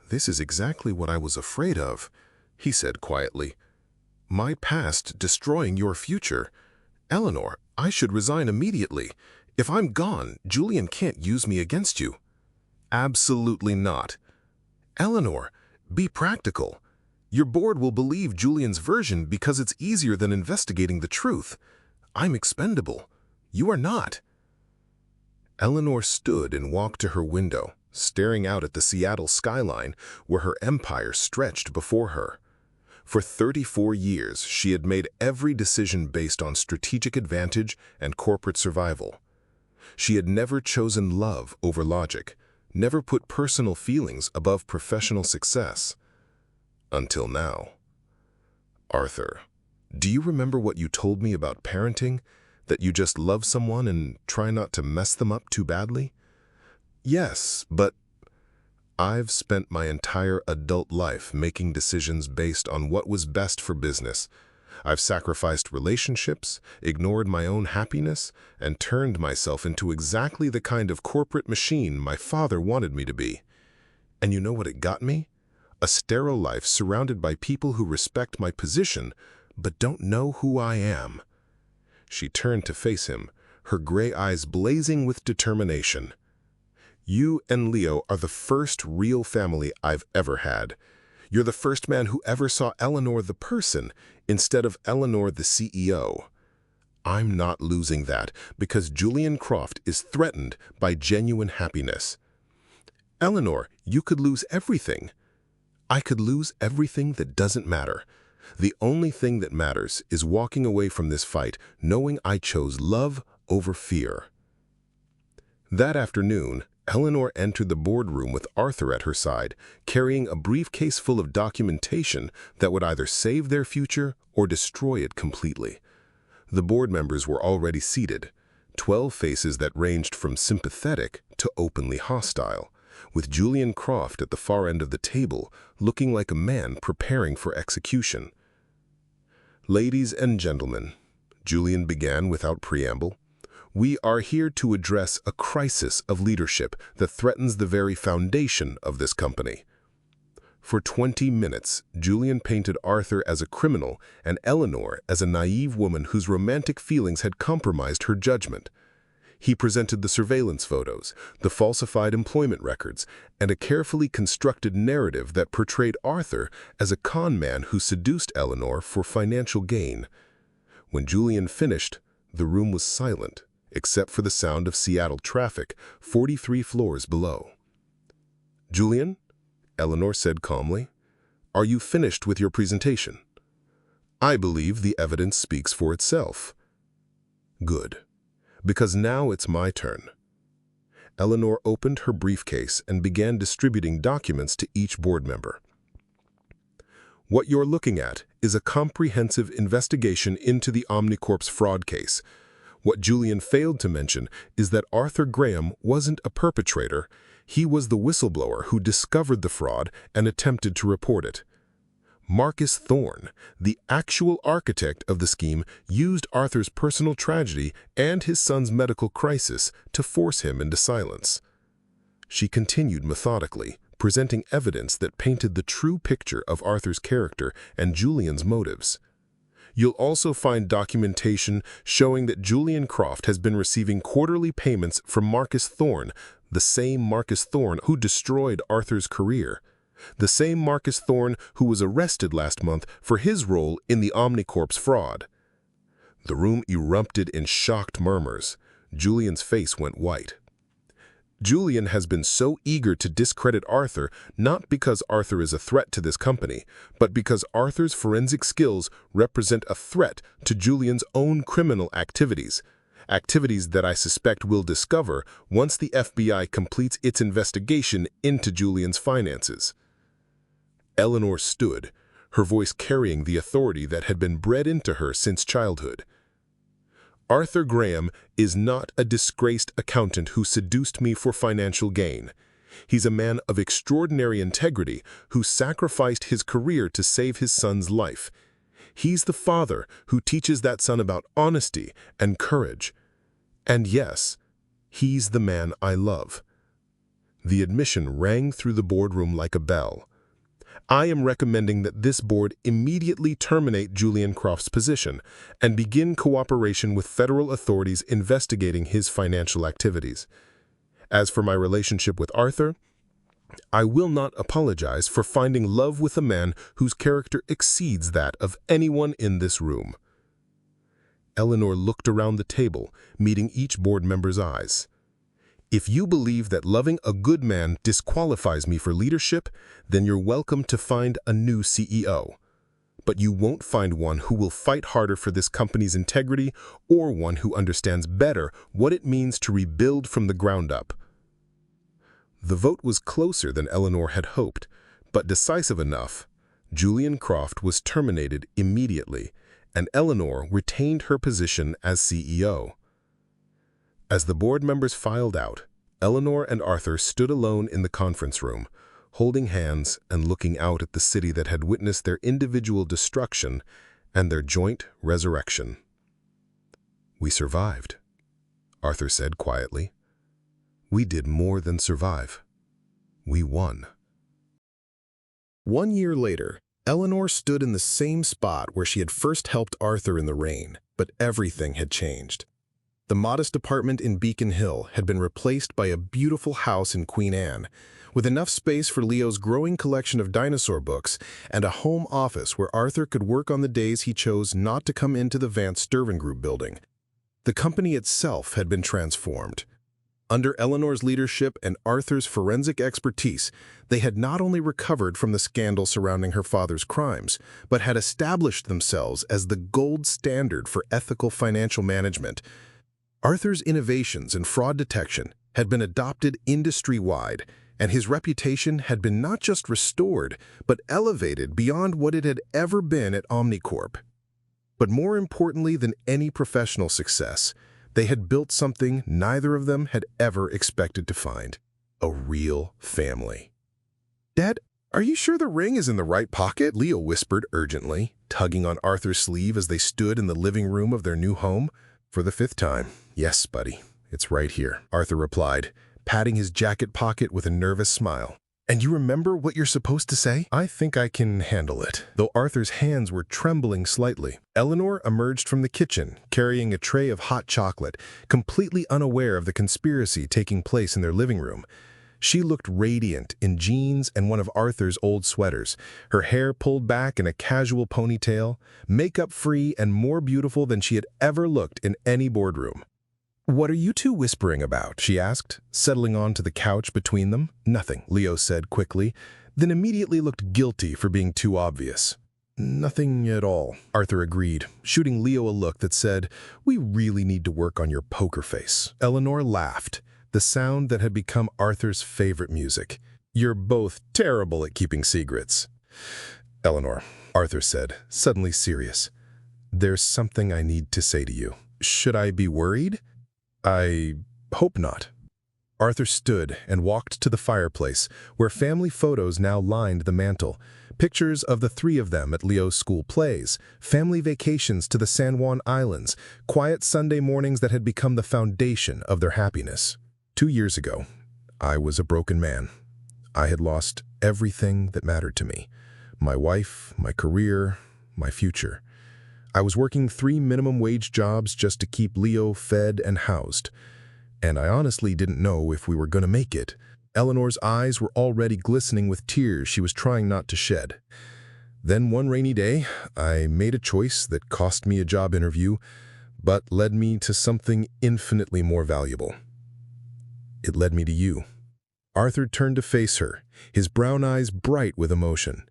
"This is exactly what I was afraid of," he said quietly. "My past destroying your future. Eleanor, I should resign immediately. If I'm gone, Julian can't use me against you." "Absolutely not. Eleanor, be practical. Your board will believe Julian's version because it's easier than investigating the truth. I'm expendable. You are not." Eleanor stood and walked to her window, staring out at the Seattle skyline where her empire stretched before her. For 34 years, she had made every decision based on strategic advantage and corporate survival. She had never chosen love over logic, never put personal feelings above professional success. Until now. "Arthur, do you remember what you told me about parenting? That you just love someone and try not to mess them up too badly?" "Yes, but I've spent my entire adult life making decisions based on what was best for business. I've sacrificed relationships, ignored my own happiness, and turned myself into exactly the kind of corporate machine my father wanted me to be. And you know what it got me? A sterile life surrounded by people who respect my position, but don't know who I am." She turned to face him, her gray eyes blazing with determination. "You and Leo are the first real family I've ever had. You're the first man who ever saw Eleanor the person instead of Eleanor the CEO. I'm not losing that because Julian Croft is threatened by genuine happiness. Eleanor, you could lose everything. I could lose everything that doesn't matter. The only thing that matters is walking away from this fight knowing I chose love over fear." That afternoon, Eleanor entered the boardroom with Arthur at her side, carrying a briefcase full of documentation that would either save their future or destroy it completely. The board members were already seated, 12 faces that ranged from sympathetic to openly hostile, with Julian Croft at the far end of the table, looking like a man preparing for execution. "Ladies and gentlemen," Julian began without preamble, "we are here to address a crisis of leadership that threatens the very foundation of this company." For 20 minutes, Julian painted Arthur as a criminal and Eleanor as a naive woman whose romantic feelings had compromised her judgment. He presented the surveillance photos, the falsified employment records, and a carefully constructed narrative that portrayed Arthur as a con man who seduced Eleanor for financial gain. When Julian finished, the room was silent, except for the sound of Seattle traffic 43 floors below. "Julian," Eleanor said calmly, "are you finished with your presentation? I believe the evidence speaks for itself." "Good. Because now it's my turn." Eleanor opened her briefcase and began distributing documents to each board member. "What you're looking at is a comprehensive investigation into the Omnicorp's fraud case. What Julian failed to mention is that Arthur Graham wasn't a perpetrator. He was the whistleblower who discovered the fraud and attempted to report it. Marcus Thorne, the actual architect of the scheme, used Arthur's personal tragedy and his son's medical crisis to force him into silence." She continued methodically, presenting evidence that painted the true picture of Arthur's character and Julian's motives. "You'll also find documentation showing that Julian Croft has been receiving quarterly payments from Marcus Thorne, the same Marcus Thorne who destroyed Arthur's career. The same Marcus Thorne who was arrested last month for his role in the Omnicorp's fraud." The room erupted in shocked murmurs. Julian's face went white. "Julian has been so eager to discredit Arthur not because Arthur is a threat to this company, but because Arthur's forensic skills represent a threat to Julian's own criminal activities. Activities that I suspect we'll discover once the FBI completes its investigation into Julian's finances." Eleanor stood, her voice carrying the authority that had been bred into her since childhood. "Arthur Graham is not a disgraced accountant who seduced me for financial gain. He's a man of extraordinary integrity who sacrificed his career to save his son's life. He's the father who teaches that son about honesty and courage. And yes, he's the man I love." The admission rang through the boardroom like a bell. "I am recommending that this board immediately terminate Julian Croft's position and begin cooperation with federal authorities investigating his financial activities. As for my relationship with Arthur, I will not apologize for finding love with a man whose character exceeds that of anyone in this room." Eleanor looked around the table, meeting each board member's eyes. "If you believe that loving a good man disqualifies me for leadership, then you're welcome to find a new CEO. But you won't find one who will fight harder for this company's integrity or one who understands better what it means to rebuild from the ground up." The vote was closer than Eleanor had hoped, but decisive enough. Julian Croft was terminated immediately, and Eleanor retained her position as CEO. As the board members filed out, Eleanor and Arthur stood alone in the conference room, holding hands and looking out at the city that had witnessed their individual destruction and their joint resurrection. "We survived," Arthur said quietly. "We did more than survive. We won." 1 year later, Eleanor stood in the same spot where she had first helped Arthur in the rain, but everything had changed. The modest apartment in Beacon Hill had been replaced by a beautiful house in Queen Anne, with enough space for Leo's growing collection of dinosaur books and a home office where Arthur could work on the days he chose not to come into the Vance Sturven Group building. The company itself had been transformed. Under Eleanor's leadership and Arthur's forensic expertise, they had not only recovered from the scandal surrounding her father's crimes, but had established themselves as the gold standard for ethical financial management. Arthur's innovations in fraud detection had been adopted industry-wide, and his reputation had been not just restored, but elevated beyond what it had ever been at Omnicorp. But more importantly than any professional success, they had built something neither of them had ever expected to find: a real family. "Dad, are you sure the ring is in the right pocket?" Leo whispered urgently, tugging on Arthur's sleeve as they stood in the living room of their new home. "For the 5th time. Yes, buddy, it's right here," Arthur replied, patting his jacket pocket with a nervous smile. "And you remember what you're supposed to say?" "I think I can handle it." Though Arthur's hands were trembling slightly, Eleanor emerged from the kitchen, carrying a tray of hot chocolate, completely unaware of the conspiracy taking place in their living room. She looked radiant in jeans and one of Arthur's old sweaters, her hair pulled back in a casual ponytail, makeup-free and more beautiful than she had ever looked in any boardroom. "What are you two whispering about?" she asked, settling onto the couch between them. "Nothing," Leo said quickly, then immediately looked guilty for being too obvious. "Nothing at all," Arthur agreed, shooting Leo a look that said, "We really need to work on your poker face." Eleanor laughed, the sound that had become Arthur's favorite music. "You're both terrible at keeping secrets." "Eleanor," Arthur said, suddenly serious, "there's something I need to say to you. Should I be worried?" "I hope not." Arthur stood and walked to the fireplace, where family photos now lined the mantel. Pictures of the 3 of them at Leo's school plays, family vacations to the San Juan Islands, quiet Sunday mornings that had become the foundation of their happiness. 2 years ago, I was a broken man. I had lost everything that mattered to me: my wife, my career, my future. I was working 3 minimum wage jobs just to keep Leo fed and housed. And I honestly didn't know if we were going to make it. Eleanor's eyes were already glistening with tears she was trying not to shed. Then one rainy day, I made a choice that cost me a job interview, but led me to something infinitely more valuable. It led me to you. Arthur turned to face her, his brown eyes bright with emotion.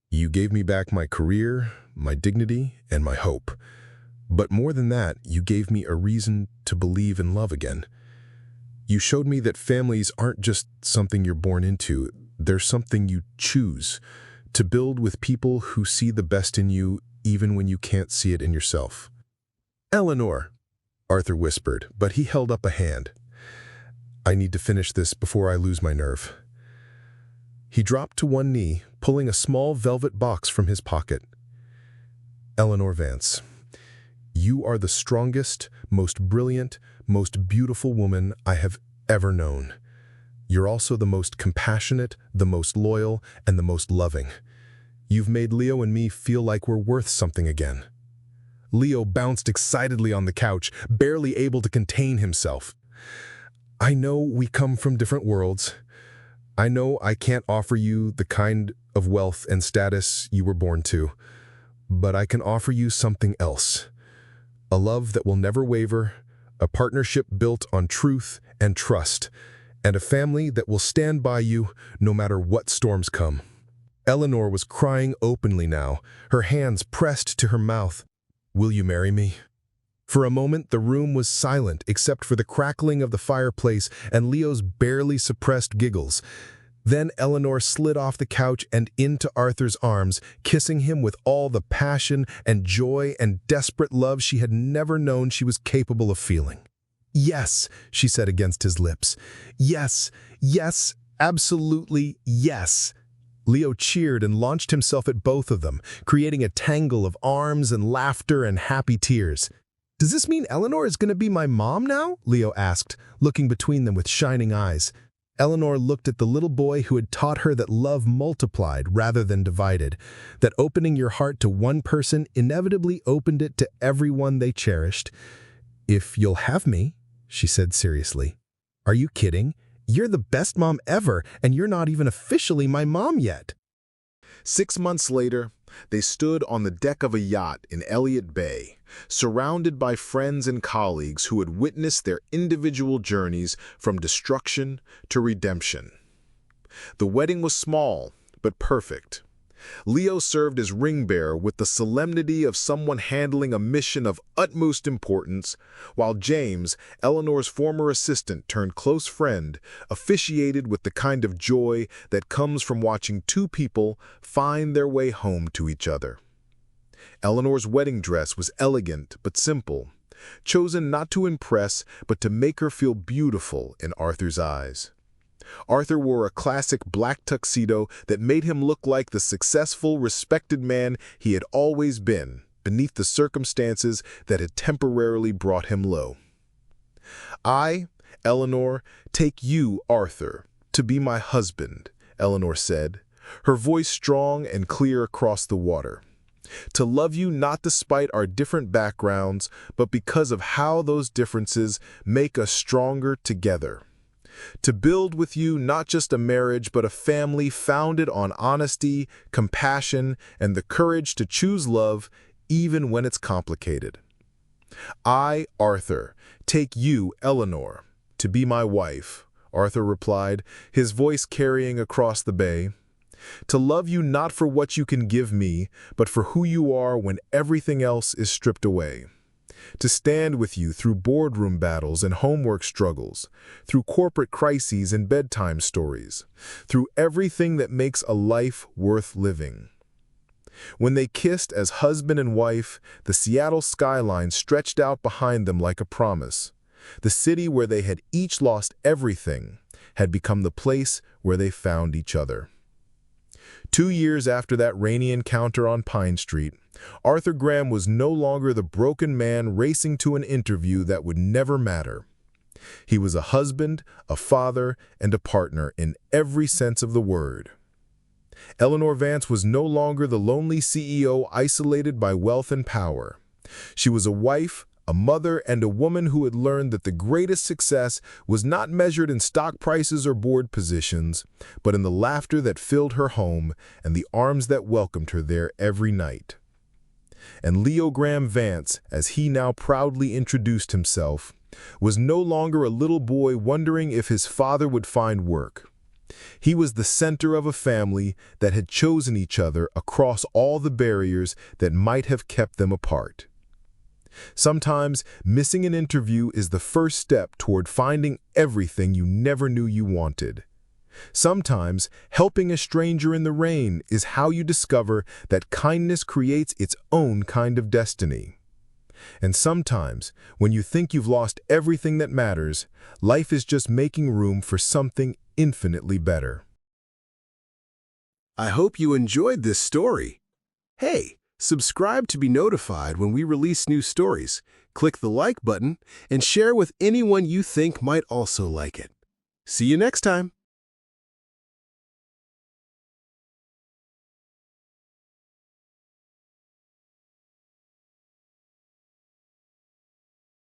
You gave me back my career, my dignity, and my hope. But more than that, you gave me a reason to believe in love again. You showed me that families aren't just something you're born into, they're something you choose, to build with people who see the best in you even when you can't see it in yourself. "Eleanor," Arthur whispered, but he held up a hand. "I need to finish this before I lose my nerve." He dropped to one knee, pulling a small velvet box from his pocket. "Eleanor Vance, you are the strongest, most brilliant, most beautiful woman I have ever known. You're also the most compassionate, the most loyal, and the most loving. You've made Leo and me feel like we're worth something again." Leo bounced excitedly on the couch, barely able to contain himself. "I know we come from different worlds. I know I can't offer you the kind of wealth and status you were born to, but I can offer you something else. A love that will never waver, a partnership built on truth and trust, and a family that will stand by you no matter what storms come." Eleanor was crying openly now, her hands pressed to her mouth. "Will you marry me?" For a moment, the room was silent except for the crackling of the fireplace and Leo's barely suppressed giggles. Then Eleanor slid off the couch and into Arthur's arms, kissing him with all the passion and joy and desperate love she had never known she was capable of feeling. "Yes," she said against his lips. "Yes, yes, absolutely yes." Leo cheered and launched himself at both of them, creating a tangle of arms and laughter and happy tears. "Does this mean Eleanor is going to be my mom now?" Leo asked, looking between them with shining eyes. Eleanor looked at the little boy who had taught her that love multiplied rather than divided, that opening your heart to one person inevitably opened it to everyone they cherished. "If you'll have me," she said seriously. "Are you kidding? You're the best mom ever, and you're not even officially my mom yet." 6 months later, they stood on the deck of a yacht in Elliott Bay, surrounded by friends and colleagues who had witnessed their individual journeys from destruction to redemption. The wedding was small, but perfect. Leo served as ring bearer with the solemnity of someone handling a mission of utmost importance, while James, Eleanor's former assistant turned close friend, officiated with the kind of joy that comes from watching two people find their way home to each other. Eleanor's wedding dress was elegant but simple, chosen not to impress but to make her feel beautiful in Arthur's eyes. Arthur wore a classic black tuxedo that made him look like the successful, respected man he had always been, beneath the circumstances that had temporarily brought him low. "I, Eleanor, take you, Arthur, to be my husband," Eleanor said, her voice strong and clear across the water. "To love you not despite our different backgrounds, but because of how those differences make us stronger together. To build with you not just a marriage, but a family founded on honesty, compassion, and the courage to choose love even when it's complicated. I, Arthur, take you, Eleanor, to be my wife," Arthur replied, his voice carrying across the bay. "To love you not for what you can give me, but for who you are when everything else is stripped away. To stand with you through boardroom battles and homework struggles, through corporate crises and bedtime stories, through everything that makes a life worth living." When they kissed as husband and wife, the Seattle skyline stretched out behind them like a promise. The city where they had each lost everything had become the place where they found each other. 2 years after that rainy encounter on Pine Street, Arthur Graham was no longer the broken man racing to an interview that would never matter. He was a husband, a father, and a partner in every sense of the word. Eleanor Vance was no longer the lonely CEO isolated by wealth and power. She was a wife, a mother, and a woman who had learned that the greatest success was not measured in stock prices or board positions, but in the laughter that filled her home and the arms that welcomed her there every night. And Leo Graham Vance, as he now proudly introduced himself, was no longer a little boy wondering if his father would find work. He was the center of a family that had chosen each other across all the barriers that might have kept them apart. Sometimes, missing an interview is the first step toward finding everything you never knew you wanted. Sometimes, helping a stranger in the rain is how you discover that kindness creates its own kind of destiny. And sometimes, when you think you've lost everything that matters, life is just making room for something infinitely better. I hope you enjoyed this story. Hey, subscribe to be notified when we release new stories. Click the like button and share with anyone you think might also like it. See you next time.